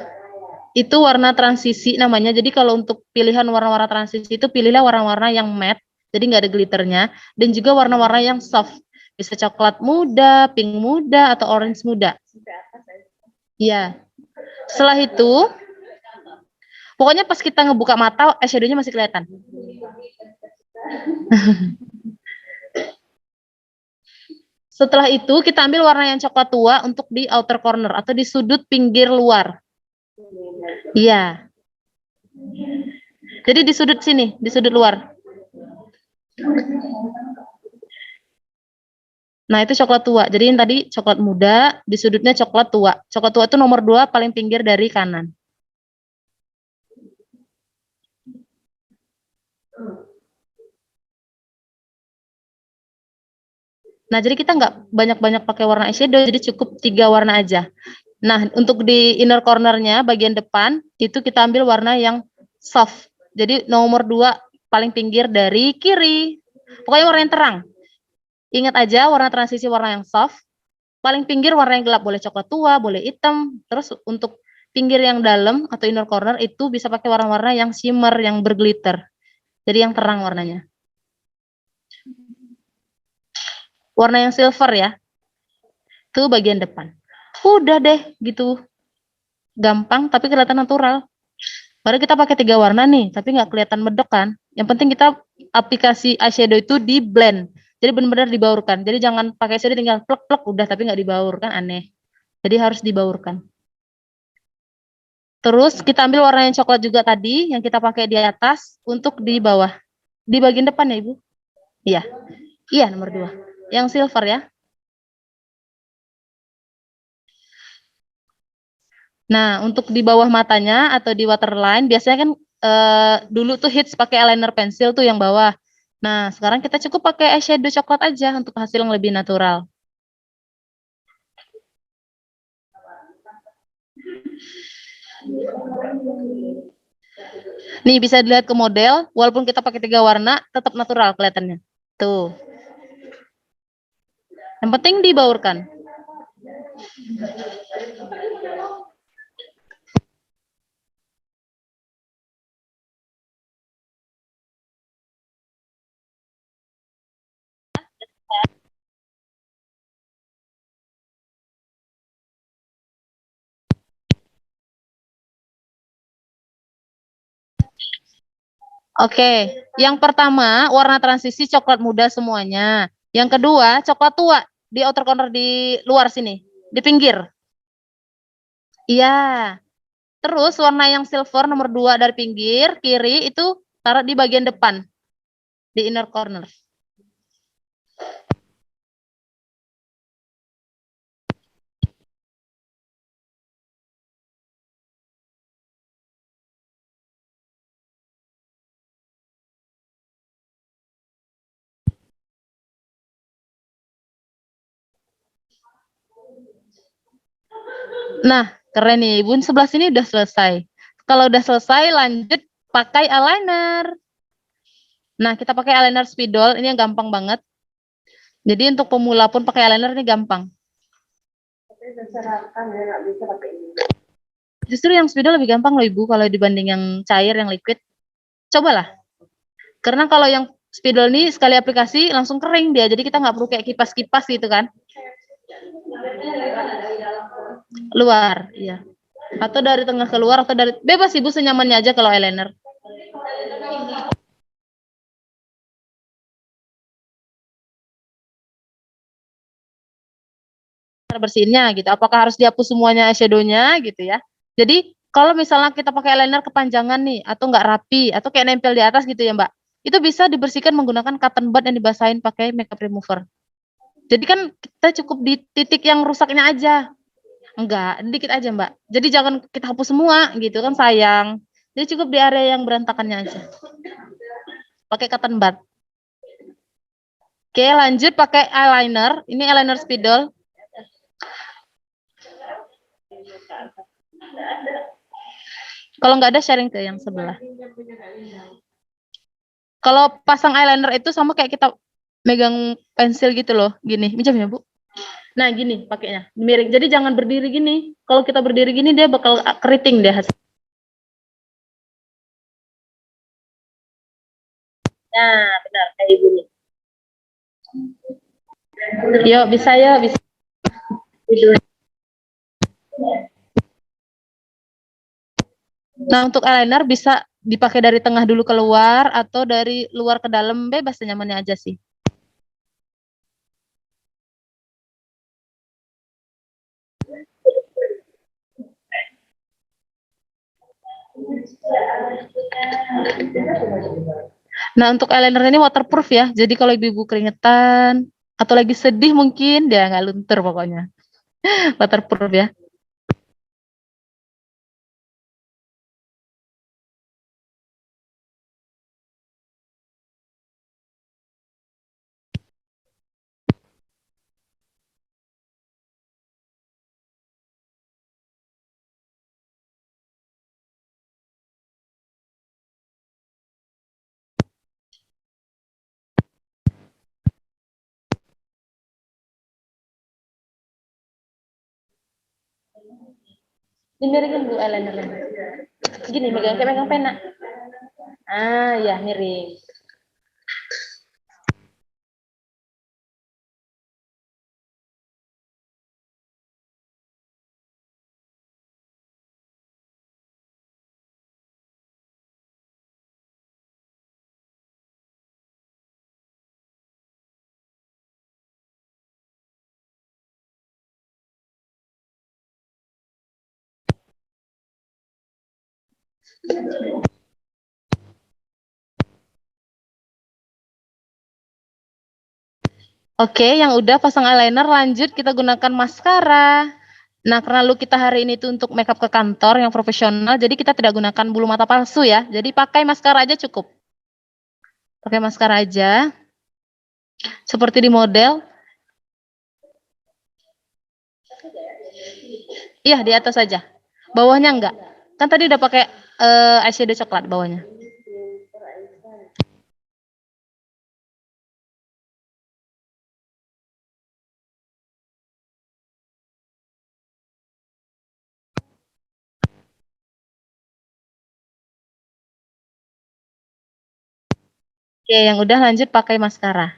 itu warna transisi namanya. Jadi kalau untuk pilihan warna-warna transisi itu pilihlah warna-warna yang matte, jadi nggak ada glitternya, dan juga warna-warna yang soft. Bisa coklat muda, pink muda, atau orange muda. Iya. Setelah itu, pokoknya pas kita ngebuka mata, eyeshadow-nya masih kelihatan. Setelah itu, kita ambil warna yang coklat tua untuk di outer corner, atau di sudut pinggir luar. Iya. Jadi di sudut sini, di sudut luar. Nah, itu coklat tua. Jadi yang tadi coklat muda, di sudutnya coklat tua. Coklat tua itu nomor 2 paling pinggir dari kanan. Nah, jadi kita nggak banyak-banyak pakai warna eyeshadow, jadi cukup 3 warna aja. Nah, untuk di inner cornernya, bagian depan, itu kita ambil warna yang soft. Jadi nomor 2 paling pinggir dari kiri. Pokoknya warna yang terang. Ingat aja warna transisi warna yang soft. Paling pinggir warna yang gelap, boleh coklat tua, boleh hitam. Terus untuk pinggir yang dalam atau inner corner itu bisa pakai warna-warna yang shimmer, yang berglitter. Jadi yang terang warnanya. Warna yang silver ya. Itu bagian depan. Udah deh gitu. Gampang tapi kelihatan natural. Baru kita pakai 3 warna nih, tapi nggak kelihatan medok kan. Yang penting kita aplikasi eyeshadow itu di blend. Jadi benar-benar dibaurkan. Jadi jangan pakai eyeshadow tinggal plek-plek udah tapi nggak dibaur kan aneh. Jadi harus dibaurkan. Terus kita ambil warna yang coklat juga tadi yang kita pakai di atas untuk di bawah. Di bagian depan ya, Ibu? Iya. Iya, nomor 2. Yang silver ya. Nah, untuk di bawah matanya atau di waterline biasanya kan dulu tuh hits pakai eyeliner pensil tuh yang bawah. Nah, sekarang kita cukup pakai eyeshadow coklat aja untuk hasil yang lebih natural. Nih bisa dilihat ke model, walaupun kita pakai 3 warna, tetap natural kelihatannya. Tuh. Yang penting dibaurkan. Oke, yang pertama warna transisi coklat muda semuanya. Yang kedua coklat tua di outer corner di luar sini, di pinggir. Iya. Terus warna yang silver nomor 2 dari pinggir kiri itu taruh di bagian depan di inner corner. Nah, keren nih, Bun. Sebelah sini udah selesai. Kalau udah selesai, lanjut pakai eyeliner. Nah, kita pakai eyeliner spidol. Ini yang gampang banget. Jadi untuk pemula pun pakai eyeliner ini gampang. Justru yang spidol lebih gampang loh, Ibu, kalau dibanding yang cair, yang liquid. Cobalah. Karena kalau yang spidol ini sekali aplikasi langsung kering dia. Jadi kita nggak perlu kayak kipas-kipas gitu kan. Luar, iya. Atau dari tengah keluar atau dari bebas Ibu senyamannya aja kalau eyeliner. cara bersihinnya gitu. Apakah harus dihapus semuanya eyeshadow-nya gitu ya. Jadi kalau misalnya kita pakai eyeliner kepanjangan nih atau nggak rapi atau kayak nempel di atas gitu ya Mbak, itu bisa dibersihkan menggunakan cotton bud yang dibasahin pakai makeup remover. Jadi kan kita cukup di titik yang rusaknya aja. Enggak, dikit aja Mbak. Jadi jangan kita hapus semua gitu kan sayang. Jadi cukup di area yang berantakannya aja. Pakai cotton bud. Oke, lanjut pakai eyeliner. Ini eyeliner spidol. Kalau nggak ada sharing ke yang sebelah. Kalau pasang eyeliner itu sama kayak kita megang pensil gitu loh, gini. Minjam ya, Bu. Nah, gini pakainya, miring. Jadi jangan berdiri gini. Kalau kita berdiri gini dia bakal keriting deh hasil. Nah, benar kayak ibu nih. Yuk, bisa ya, bisa. Nah, untuk eyeliner bisa dipakai dari tengah dulu keluar atau dari luar ke dalam, bebas nyamannya aja sih. Nah, untuk eyeliner ini waterproof ya. Jadi kalau ibu-ibu keringetan atau lagi sedih mungkin dia nggak luntur pokoknya. Waterproof ya. Dimiringin Bu eyelinernya. Gini, megang kayak megang pena. Ah, ya miring. Oke, yang udah pasang eyeliner, lanjut kita gunakan maskara. Nah, karena look kita hari ini tuh untuk makeup ke kantor yang profesional, jadi kita tidak gunakan bulu mata palsu ya. Jadi pakai maskara aja cukup. Pakai maskara aja. Seperti di model. Iya, di atas aja. Bawahnya enggak. Kan tadi udah pakai eyeshadow coklat bawahnya. Oke, yang udah lanjut pakai maskara.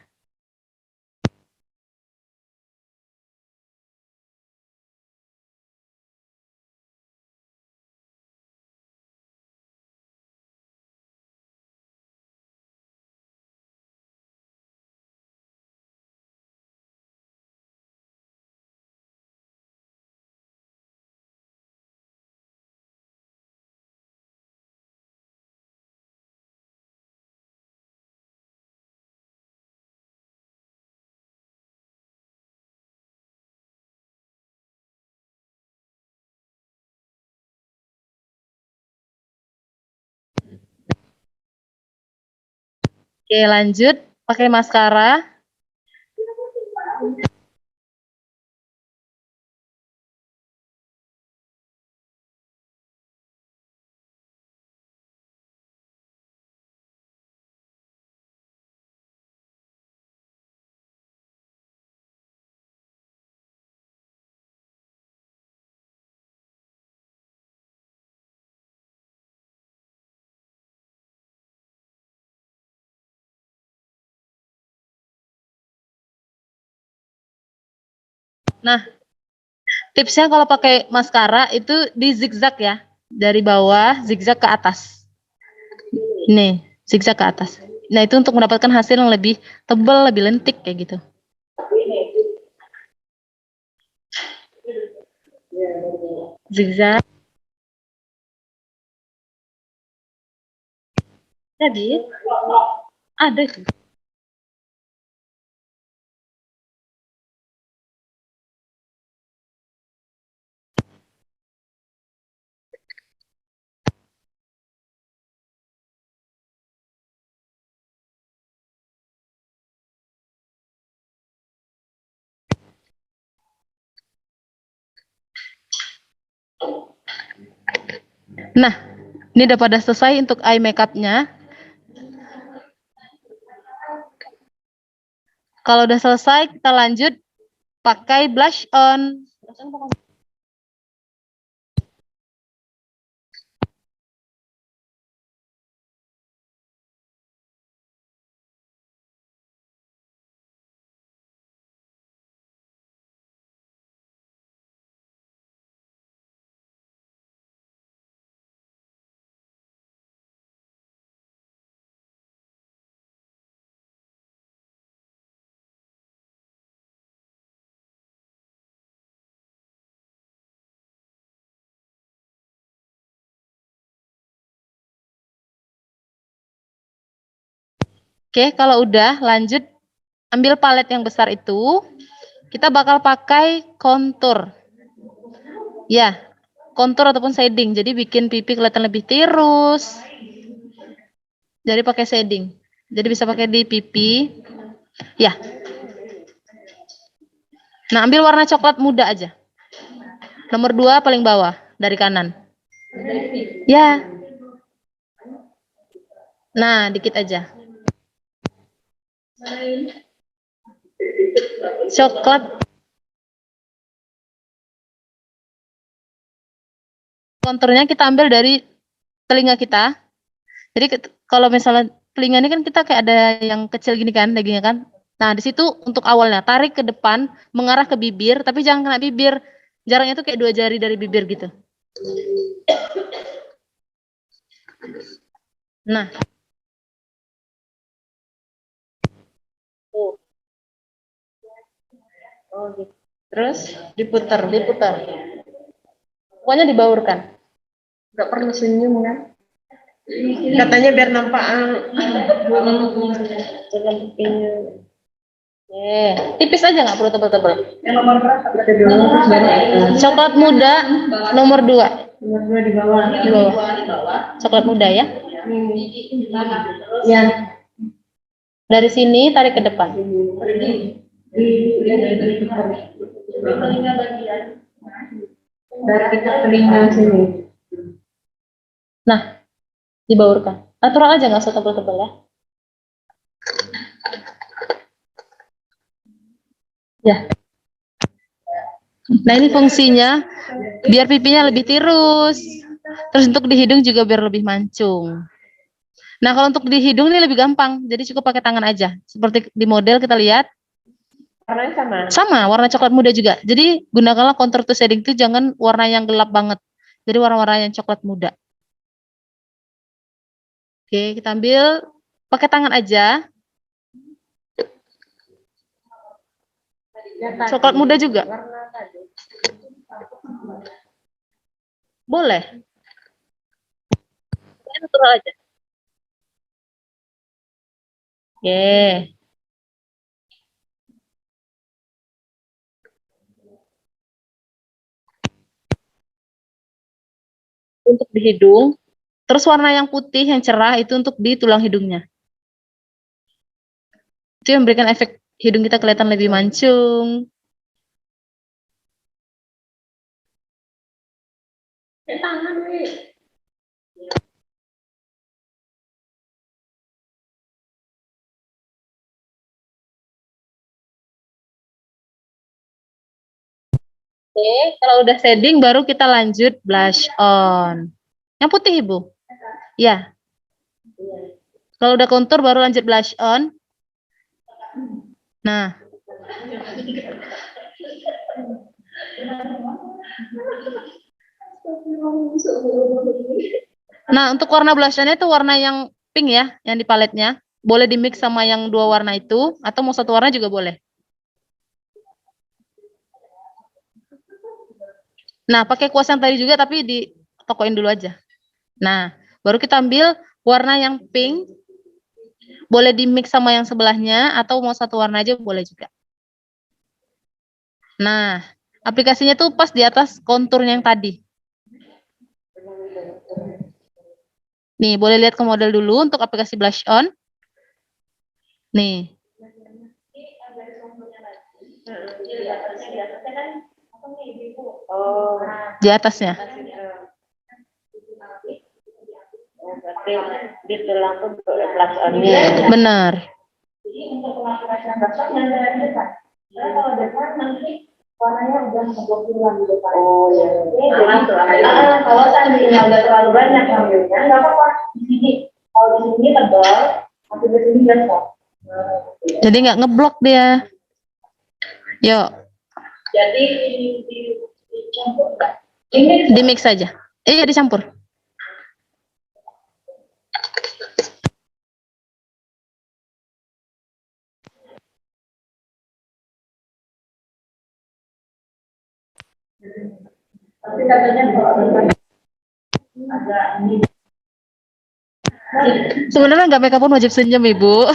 Oke, lanjut pakai maskara. Nah, tipsnya kalau pakai maskara itu di zigzag ya. Dari bawah zigzag ke atas. Nih, zigzag ke atas. Nah, itu untuk mendapatkan hasil yang lebih tebal, lebih lentik kayak gitu. Zigzag. Jadi ada sih. Nah, ini udah pada selesai untuk eye makeup-nya. Kalau udah selesai, kita lanjut pakai blush on. Oke, kalau udah lanjut ambil palet yang besar itu, kita bakal pakai kontur. Ya, kontur ataupun shading. Jadi bikin pipi kelihatan lebih tirus. Jadi pakai shading. Jadi bisa pakai di pipi. Ya. Nah, ambil warna coklat muda aja. Nomor 2 paling bawah dari kanan. Ya. Nah, dikit aja. Coklat. Konturnya kita ambil dari telinga kita. Jadi kalau misalnya telinga ini kan kita kayak ada yang kecil gini kan dagingnya kan. Nah, di situ untuk awalnya tarik ke depan mengarah ke bibir, tapi jangan kena bibir. Jaraknya tuh kayak 2 jari dari bibir gitu. Nah. Oh, gitu. Terus diputar. Pokoknya dibaurkan. Nggak perlu senyum kan? Katanya biar nampak dengan pipinya. Tipis aja nggak perlu tebal-tebal. Yang nomor berapa? Ada di bawah. Coklat muda nomor 2. Nomor 2 di bawah. Di bawah. Coklat muda ya. Ya. Dari sini tarik ke depan. Dari kita telinga sini. Nah, dibaurkan. Natural aja, nggak usah tebal-tebal ya. Ya. Nah, ini fungsinya biar pipinya lebih tirus. Terus untuk di hidung juga biar lebih mancung. Nah, kalau untuk di hidung ini lebih gampang. Jadi cukup pakai tangan aja. Seperti di model kita lihat. Warnanya sama. Sama, warna coklat muda juga. Jadi gunakanlah contour to shading itu jangan warna yang gelap banget. Jadi warna-warna yang coklat muda. Oke, kita ambil pakai tangan aja. Coklat muda juga. Boleh. Natural aja. Oke. Untuk di hidung. Terus warna yang putih, yang cerah itu untuk di tulang hidungnya. Itu yang memberikan efek hidung kita kelihatan lebih mancung. Oke, kalau udah shading baru kita lanjut blush on. Yang putih, Ibu? Ya. Kalau udah kontur baru lanjut blush on. Nah. Nah, untuk warna blush on-nya itu warna yang pink ya, yang di paletnya. Boleh di mix sama yang 2 warna itu, atau mau 1 warna juga boleh. Nah, pakai kuas yang tadi juga tapi ditokoin dulu aja. Nah, baru kita ambil warna yang pink. Boleh di-mix sama yang sebelahnya atau mau satu warna aja boleh juga. Nah, aplikasinya tuh pas di atas konturnya yang tadi. Nih, boleh lihat ke model dulu untuk aplikasi blush on. Nih. Di atasnya. Di tulang tuh blush on-nya. Benar. Kalau depan nanti warnanya udah kebetulan di depan. Oh ya. Kalau tadinya udah terlalu banyak ngambilnya, nggak apa-apa. Di sini, kalau di sini tebal, tapi di sini nggak. Jadi nggak ngeblok dia. Yuk, Jadi dicampur nggak? Ini di mix saja. Iya, dicampur. tapi katanya kalau agak ini. Sebenarnya nggak makeup pun wajib senyum, Ibu.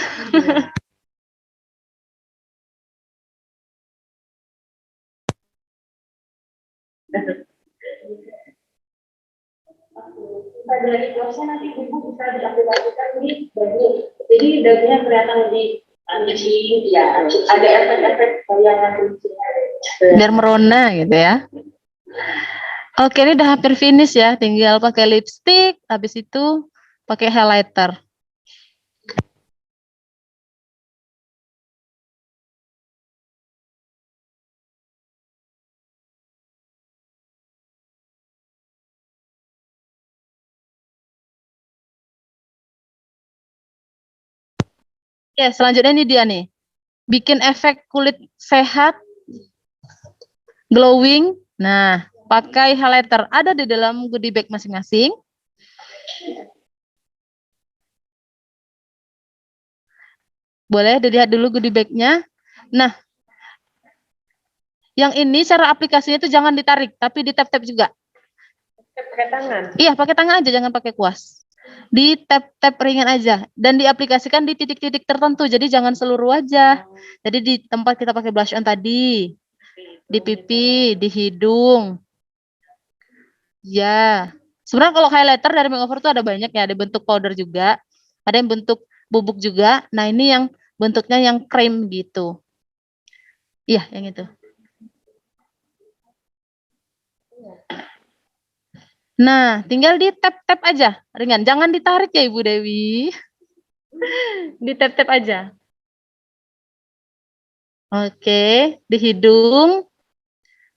Dari kuasnya nanti ibu bisa diaplikasikan di baju. Jadi dagunya kelihatan lebih anjing, ya. Ada efek-efek bayangan kucing. Biar merona gitu ya. Oke, ini udah hampir finish ya. Tinggal pakai lipstick, habis itu pakai highlighter. Oke, selanjutnya ini dia nih. Bikin efek kulit sehat, glowing. Nah, pakai highlighter. Ada di dalam goodie bag masing-masing. Boleh dilihat dulu goodie bag-nya. Nah, yang ini cara aplikasinya itu jangan ditarik, tapi ditap-tap juga. Pakai tangan. Iya, pakai tangan aja, jangan pakai kuas. Di tap-tap ringan aja dan diaplikasikan di titik-titik tertentu. Jadi jangan seluruh wajah. Jadi di tempat kita pakai blush on tadi, di pipi, di hidung. Ya. Sebenarnya kalau highlighter dari makeover tuh ada banyak ya, ada bentuk powder juga, ada yang bentuk bubuk juga. Nah, ini yang bentuknya yang krem gitu. Iya, yang itu. Nah, tinggal di tap-tap aja, ringan. Jangan ditarik ya Ibu Dewi. Di tap-tap aja. Oke, di hidung.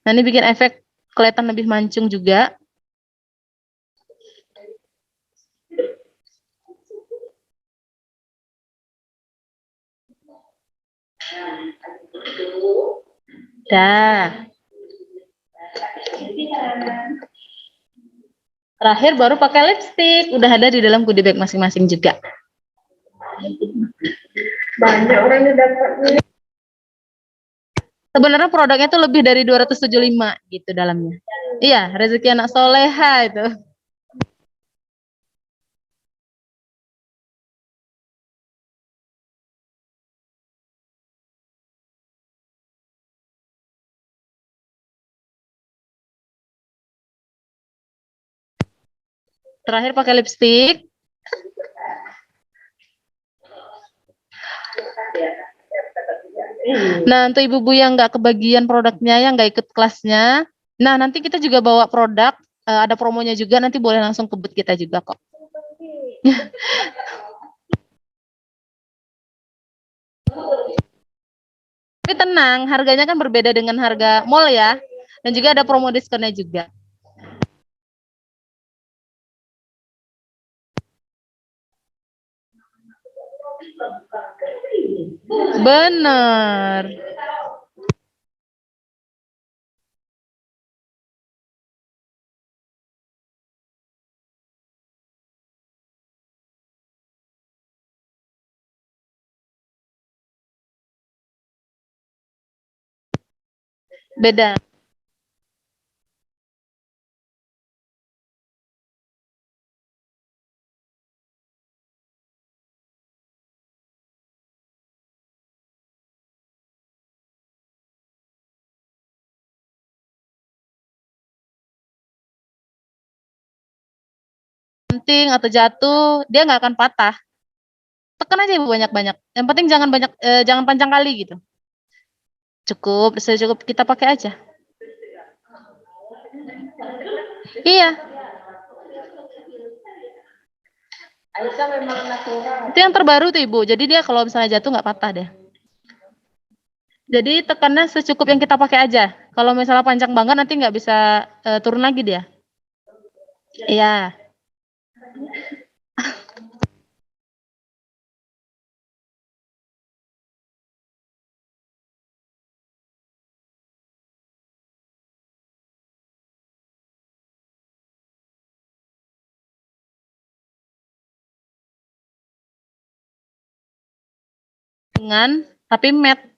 Nah, ini bikin efek kelihatan lebih mancung juga. Dah. Terakhir baru pakai lipstick. Udah ada di dalam goodie bag masing-masing juga. Banyak orang yang dapat. Sebenarnya produknya tuh lebih dari 275 gitu dalamnya. Iya, rezeki anak soleha itu. Terakhir pakai lipstick. Nah, untuk ibu-ibu yang nggak kebagian produknya, yang nggak ikut kelasnya, nah nanti kita juga bawa produk, ada promonya juga, nanti boleh langsung ke booth kita juga kok. Tapi tenang, harganya kan berbeda dengan harga mall ya, dan juga ada promo diskonnya juga. Bener. Beda. penting atau jatuh, dia nggak akan patah. Tekan aja Ibu banyak-banyak. Yang penting jangan panjang kali gitu. Cukup, secukup kita pakai aja. Iya. Itu yang terbaru tuh Ibu. Jadi dia kalau misalnya jatuh nggak patah deh. Jadi tekannya secukup yang kita pakai aja. Kalau misalnya panjang banget nanti nggak bisa turun lagi dia. Iya. Dengan tapi matte.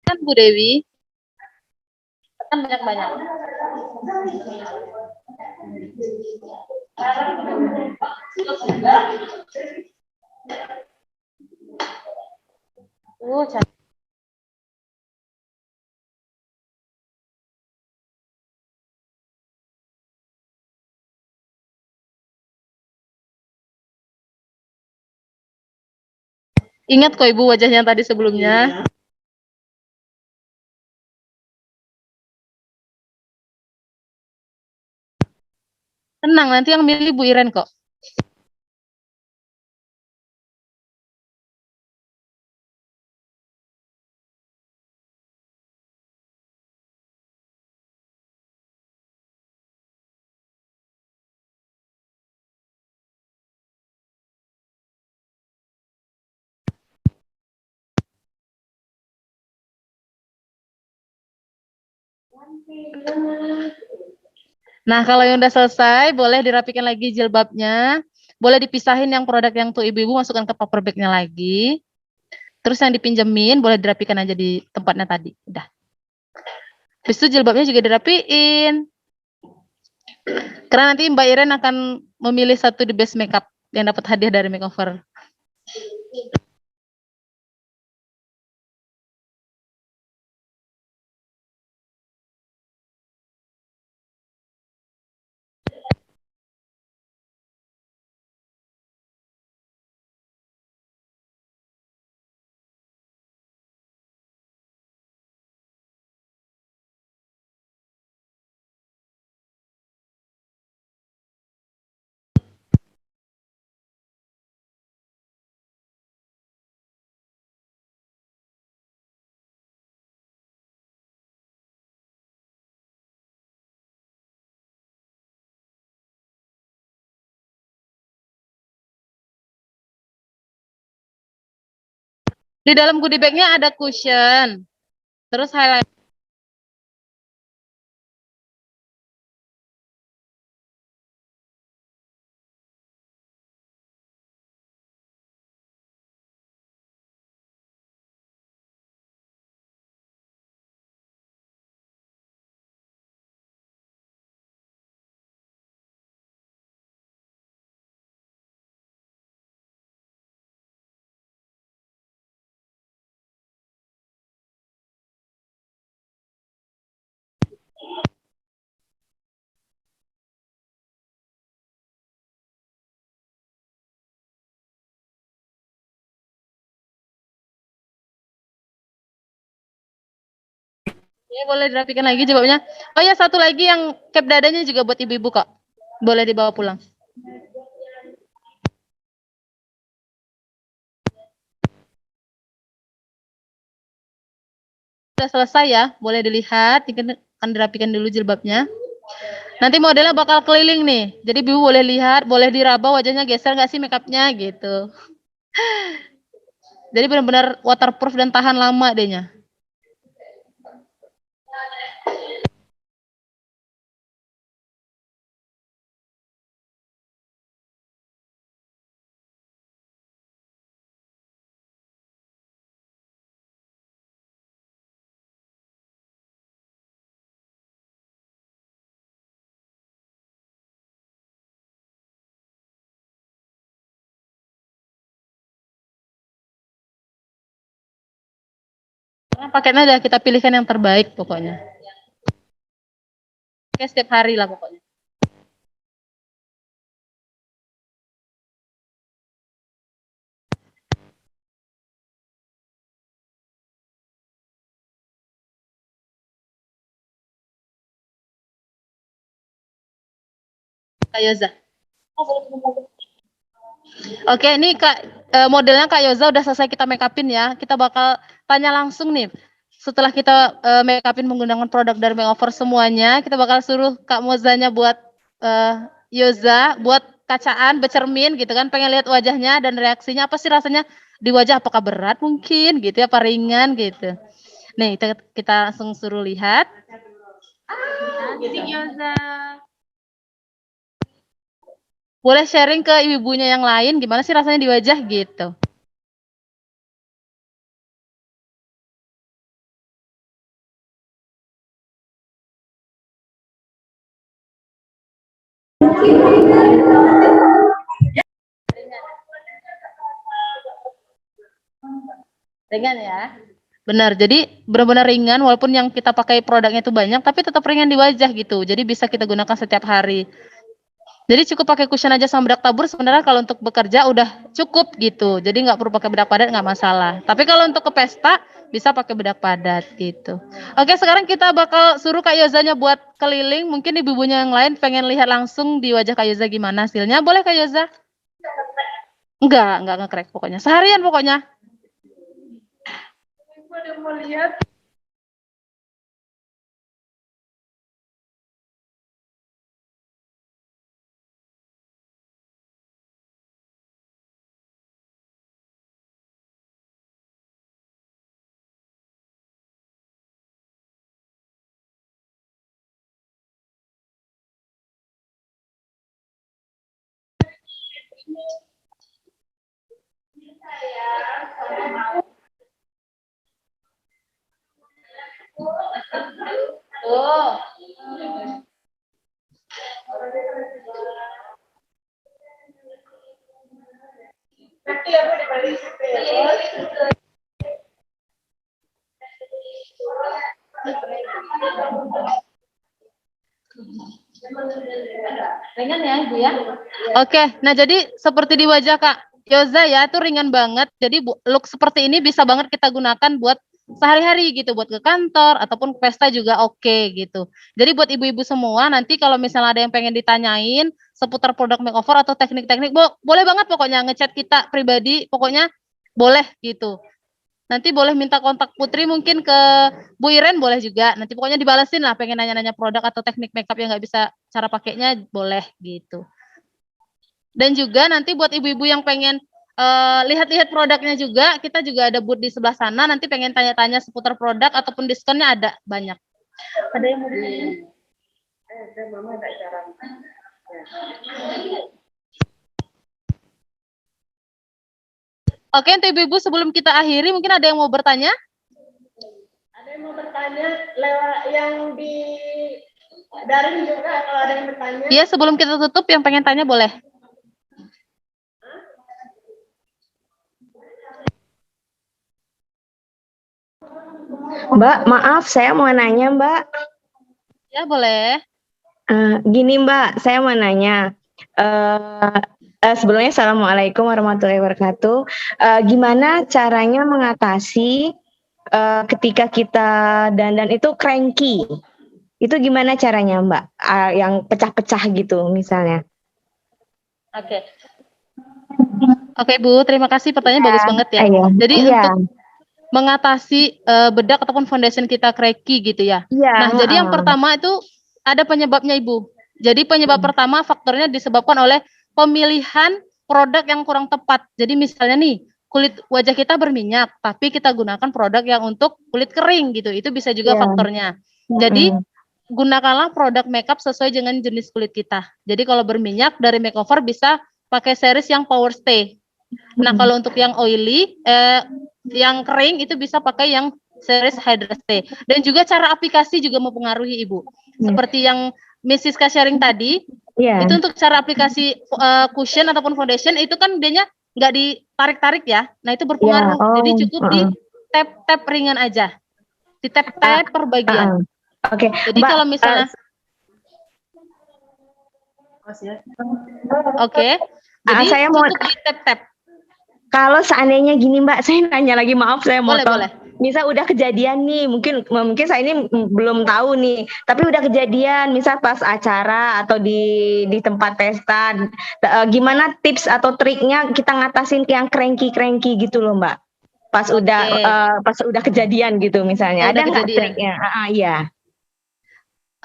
Kan Bu Dewi, kan banyak-banyak. Cantik. Ingat kok Ibu wajahnya tadi sebelumnya. Tenang, nanti yang milih Bu Iren kok. Nah, kalau yang udah selesai, boleh dirapikan lagi jilbabnya. Boleh dipisahin yang produk yang tuh ibu-ibu masukkan ke paper bagnya lagi. Terus yang dipinjemin, boleh dirapikan aja di tempatnya tadi. Udah. Habis itu jilbabnya juga dirapiin. Karena nanti Mbak Iren akan memilih satu the best makeup yang dapat hadiah dari makeover. Di dalam goodie bag-nya ada cushion. Terus highlight. Ya, boleh dirapikan lagi jilbabnya. Oh ya, satu lagi yang cap dadanya juga buat ibu-ibu kok. Boleh dibawa pulang. Sudah selesai ya, boleh dilihat. Akan dirapikan dulu jilbabnya. Nanti modelnya bakal keliling nih. Jadi ibu boleh lihat, boleh diraba wajahnya geser nggak sih makeupnya gitu. Jadi benar-benar waterproof dan tahan lama dehnya. Paketnya udah kita pilihkan yang terbaik pokoknya. Oke, setiap hari lah pokoknya. Kak Yoza. Oke, ini modelnya Kak Yoza udah selesai kita make upin ya. Kita bakal tanya langsung nih. Setelah kita make upin menggunakan produk dari Makeover semuanya, kita bakal suruh Kak Mozanya buat Yoza buat kacaan, bercermin gitu kan, pengen lihat wajahnya dan reaksinya apa sih rasanya di wajah, apakah berat mungkin gitu ya, apa ringan gitu. Nih, kita langsung suruh lihat. Jadi Yoza. Boleh sharing ke ibu-ibunya yang lain gimana sih rasanya di wajah gitu. Ringan ya. Benar, jadi benar-benar ringan walaupun yang kita pakai produknya itu banyak tapi tetap ringan di wajah gitu. Jadi bisa kita gunakan setiap hari. Jadi cukup pakai cushion aja sama bedak tabur sebenarnya kalau untuk bekerja udah cukup gitu. Jadi nggak perlu pakai bedak padat, nggak masalah. Tapi kalau untuk ke pesta bisa pakai bedak padat gitu. Oke, sekarang kita bakal suruh Kak Yozanya buat keliling. Mungkin ibu-ibunya yang lain pengen lihat langsung di wajah Kak Yoza gimana hasilnya. Boleh Kak Yoza? Enggak nge-crack pokoknya. Seharian pokoknya. Mau lihat. Tuh. Ringan ya Ibu ya. Oke, nah jadi seperti di wajah Kak Yoza ya, itu ringan banget. Jadi look seperti ini bisa banget kita gunakan buat sehari-hari gitu, buat ke kantor ataupun ke pesta juga oke gitu. Jadi buat ibu-ibu semua nanti kalau misalnya ada yang pengen ditanyain seputar produk makeover atau teknik-teknik, boleh banget pokoknya ngechat kita pribadi, pokoknya boleh gitu. Nanti boleh minta kontak Putri mungkin ke Bu Iren boleh juga. Nanti pokoknya dibalesin lah pengen nanya-nanya produk atau teknik makeup yang nggak bisa cara pakainya boleh gitu. Dan juga nanti buat ibu-ibu yang pengen lihat-lihat produknya juga, kita juga ada booth di sebelah sana. Nanti pengen tanya-tanya seputar produk ataupun diskonnya ada banyak. Ada yang mau ditanya? Mama ada cara. Oke, untuk ibu-ibu sebelum kita akhiri mungkin ada yang mau bertanya? Ada yang mau bertanya lewat yang di daring juga kalau ada yang bertanya? Iya, sebelum kita tutup yang pengen tanya boleh. Mbak, maaf saya mau nanya Mbak. Ya, boleh. Gini Mbak, saya mau nanya. Sebelumnya Assalamualaikum warahmatullahi wabarakatuh. Gimana caranya mengatasi ketika kita dandan itu cranky? Itu gimana caranya Mbak? Yang pecah-pecah gitu misalnya. Oke. Oke Bu, terima kasih pertanyaan bagus banget ya. Jadi untuk mengatasi bedak ataupun foundation kita cracky gitu ya. Nah, jadi yang pertama itu ada penyebabnya Ibu. Jadi penyebab pertama faktornya disebabkan oleh pemilihan produk yang kurang tepat. Jadi misalnya nih, kulit wajah kita berminyak, tapi kita gunakan produk yang untuk kulit kering gitu. Itu bisa juga faktornya. Jadi gunakanlah produk makeup sesuai dengan jenis kulit kita. Jadi kalau berminyak dari makeover bisa pakai series yang power stay. Nah, kalau untuk yang oily, yang kering itu bisa pakai yang series Hydra Stay. Dan juga cara aplikasi juga mempengaruhi Ibu. Seperti yang Mrs. Siska sharing tadi, itu untuk cara aplikasi cushion ataupun foundation itu kan dianya nggak ditarik-tarik ya. Nah, itu berpengaruh. Jadi cukup di tap-tap ringan aja. di tab-tab per bagian. Oke, Jadi Mbak, kalau misalnya oke. Jadi saya mau untuk di tab-tab. kalau seandainya gini Mbak, saya nanya lagi, maaf saya Boleh, motong. boleh. Misal udah kejadian nih, mungkin saya ini belum tahu nih, tapi udah kejadian, misal pas acara atau di tempat pesta, gimana tips atau triknya kita ngatasin yang cranky gitu loh Mbak? Pas udah kejadian gitu misalnya, Oh, ada udah nggak kejadian. triknya? Iya.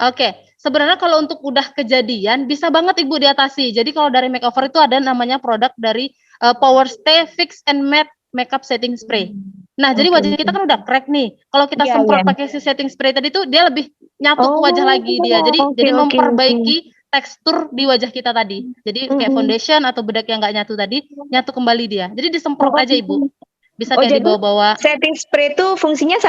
Oke, sebenarnya kalau untuk udah kejadian bisa banget Ibu diatasi. Jadi kalau dari makeover itu ada namanya produk dari Power Stay Fix and Matte Makeup Setting Spray. Nah, jadi wajah kita kan udah crack nih. Kalau kita Iya, semprot iya. pakai si setting spray tadi tuh dia lebih nyatu ke wajah lagi dia. Jadi oke. memperbaiki tekstur di wajah kita tadi. Jadi kayak foundation atau bedak yang nggak nyatu tadi nyatu kembali dia. Jadi disemprot aja Ibu. Bisa kayak jadi dibawa-bawa. setting spray itu fungsinya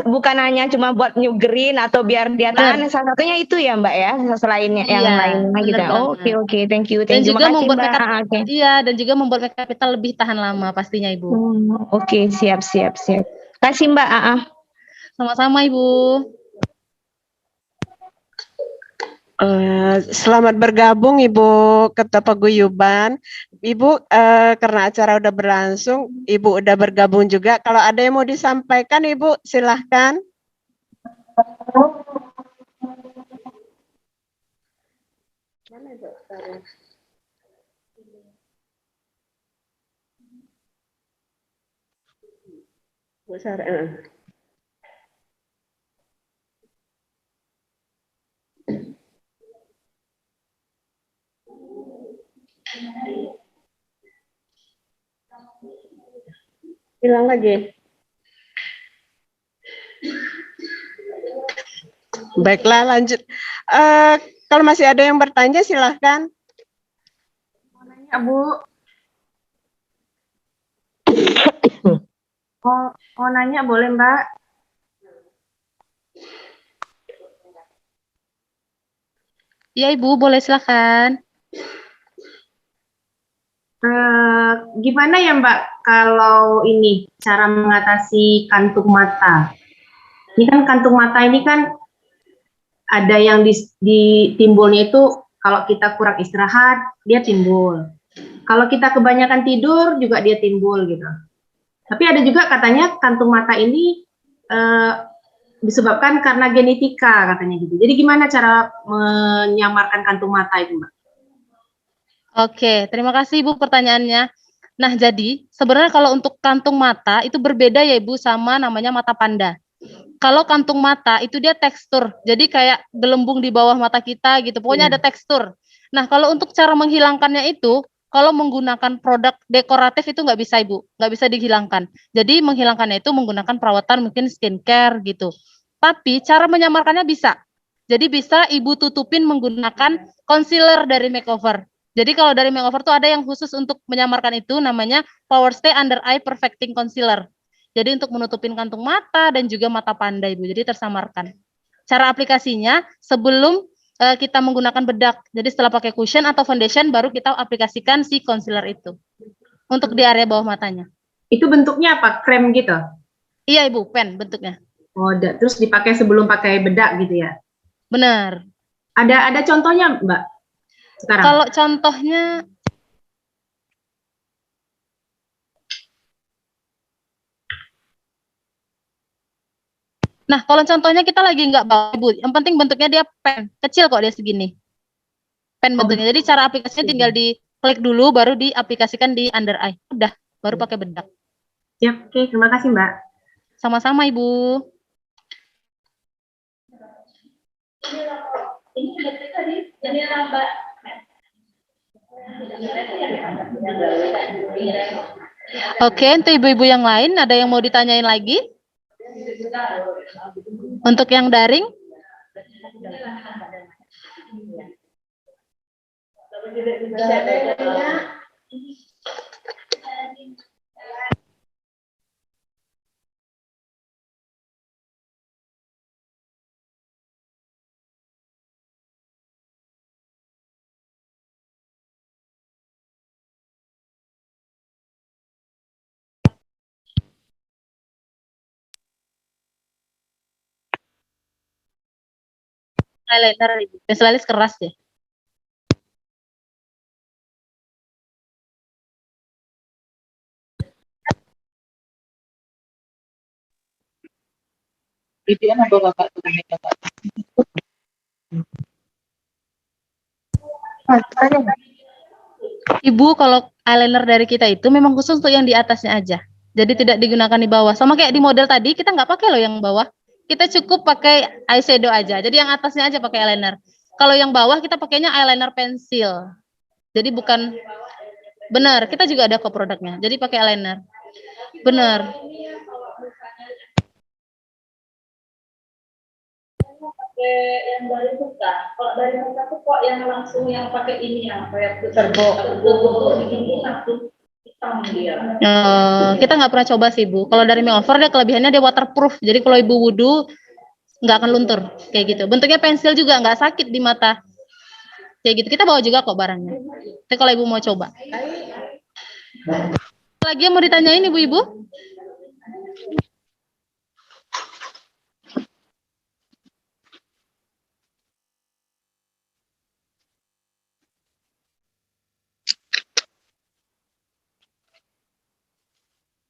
bukan hanya cuma buat nyugerin atau biar dia tahan, salah satunya itu ya Mbak ya, selainnya yang Iya, lainnya gitu. bener banget. Oke, thank you. Dan juga Makasih membuat Mbak. makeup Oke. iya, dan juga membuat makeup kita lebih tahan lama pastinya Ibu. Oke, siap. Kasih Mbak. Sama-sama Ibu. Selamat bergabung Ibu Ketua Paguyuban. Ibu, karena acara udah berlangsung, Ibu udah bergabung juga. Kalau ada yang mau disampaikan Ibu, silahkan. Bu Sarah. Hilang lagi. Baiklah, lanjut. Kalau masih ada yang bertanya, silahkan. Bu, mau nanya boleh Mbak? Iya Ibu, boleh silakan. Gimana ya Mbak kalau ini cara mengatasi kantung mata? Ini kan kantung mata ini kan ada yang di timbulnya itu kalau kita kurang istirahat dia timbul. Kalau kita kebanyakan tidur juga dia timbul gitu. Tapi ada juga katanya kantung mata ini disebabkan karena genetika katanya gitu. Jadi gimana cara menyamarkan kantung mata itu Mbak? Oke, terima kasih Ibu pertanyaannya. Nah, jadi sebenarnya kalau untuk kantung mata itu berbeda ya Ibu sama namanya mata panda. Kalau kantung mata itu dia tekstur, jadi kayak gelembung di bawah mata kita gitu, pokoknya ada tekstur. Nah, kalau untuk cara menghilangkannya itu, kalau menggunakan produk dekoratif itu nggak bisa Ibu, nggak bisa dihilangkan. Jadi menghilangkannya itu menggunakan perawatan mungkin skincare gitu. Tapi cara menyamarkannya bisa. Jadi bisa Ibu tutupin menggunakan concealer dari makeover. Jadi kalau dari makeover tuh ada yang khusus untuk menyamarkan itu namanya Power Stay Under Eye Perfecting Concealer. Jadi untuk menutupin kantung mata dan juga mata panda Ibu, jadi tersamarkan. Cara aplikasinya sebelum kita menggunakan bedak. Jadi setelah pakai cushion atau foundation baru kita aplikasikan si concealer itu. Untuk di area bawah matanya. Itu bentuknya apa? Krem gitu? Iya Ibu, pen bentuknya. Oh, terus dipakai sebelum pakai bedak gitu ya? Benar. Ada contohnya Mbak sekarang? Kalau contohnya Nah, kalau contohnya kita lagi nggak bawa Ibu, yang penting bentuknya dia pen, kecil kok dia segini. Pen bentuknya. Jadi cara aplikasinya tinggal diklik dulu, baru diaplikasikan di under eye. Udah, baru pakai bedak. Siap, oke, terima kasih Mbak. Sama-sama Ibu. Oke, untuk ibu-ibu yang lain, ada yang mau ditanyain lagi? Untuk yang daring? eyeliner Ibu. Pensilalis keras ya. Ibu, kalau eyeliner dari kita itu memang khusus untuk yang di atasnya aja. Jadi tidak digunakan di bawah. Sama kayak di model tadi, kita nggak pakai loh yang bawah. Kita cukup pakai eyeshadow aja. Jadi yang atasnya aja pakai eyeliner. Kalau yang bawah kita pakainya eyeliner pensil. Jadi bukan benar. Kita juga ada kok produknya. Jadi pakai eyeliner. Benar. Yang dari muka. Kalau dari muka tuh kok yang langsung yang pakai ini ya, kayak turbo ini langsung hitam dia. Kita nggak pernah coba sih Bu. Kalau dari makeover dia kelebihannya dia waterproof. Jadi kalau Ibu wudhu nggak akan luntur kayak gitu. Bentuknya pensil juga nggak sakit di mata. Kayak gitu. Kita bawa juga kok barangnya. Tapi kalau Ibu mau coba. Lagi yang mau ditanyain Ibu-ibu?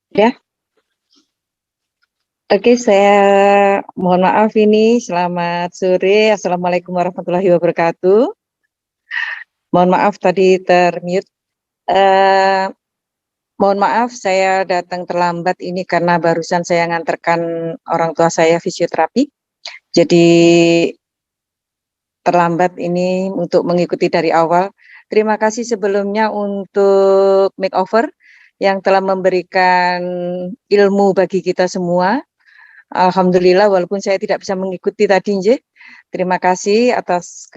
Ya. Oke, saya mohon maaf ini. Selamat sore. Assalamualaikum warahmatullahi wabarakatuh. Mohon maaf tadi termute. Mohon maaf saya datang terlambat ini karena barusan saya nganterkan orang tua saya fisioterapi. Jadi terlambat ini untuk mengikuti dari awal. Terima kasih sebelumnya untuk makeover yang telah memberikan ilmu bagi kita semua. Alhamdulillah walaupun saya tidak bisa mengikuti tadi nggih. Terima kasih atas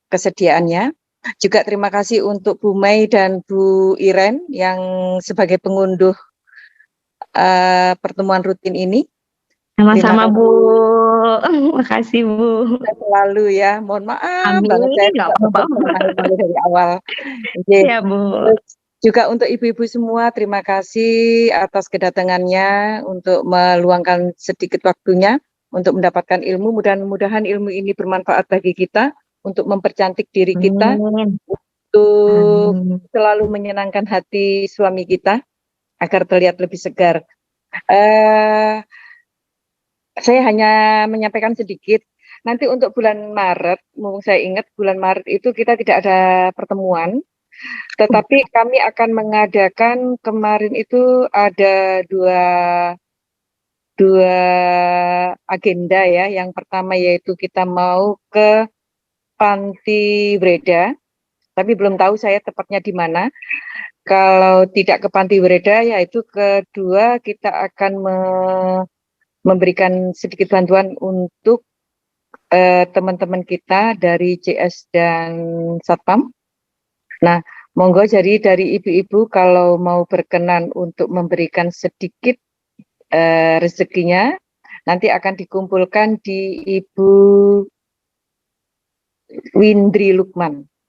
kesediaannya. Juga terima kasih untuk Bu Mei dan Bu Iren yang sebagai pengunduh pertemuan rutin ini. Sama-sama Bu. Makasih Bu. Selalu ya. Mohon maaf Amin. banget saya Nggak tidak apa-apa. dari awal. Nggih. Ya Bu. Juga untuk ibu-ibu semua, terima kasih atas kedatangannya untuk meluangkan sedikit waktunya untuk mendapatkan ilmu. Mudah-mudahan ilmu ini bermanfaat bagi kita untuk mempercantik diri kita, Amin. untuk Amin. selalu menyenangkan hati suami kita agar terlihat lebih segar. Saya hanya menyampaikan sedikit. Nanti untuk bulan Maret, mumpung saya ingat bulan Maret itu kita tidak ada pertemuan. Tetapi kami akan mengadakan kemarin itu ada dua agenda ya. Yang pertama yaitu kita mau ke Panti Breda, tapi belum tahu saya tepatnya di mana. Kalau tidak ke Panti Breda, yaitu kedua kita akan memberikan sedikit bantuan untuk teman-teman kita dari CS dan Satpam. Nah, monggo jadi dari ibu-ibu kalau mau berkenan untuk memberikan sedikit rezekinya, nanti akan dikumpulkan di Ibu Windri Lukman.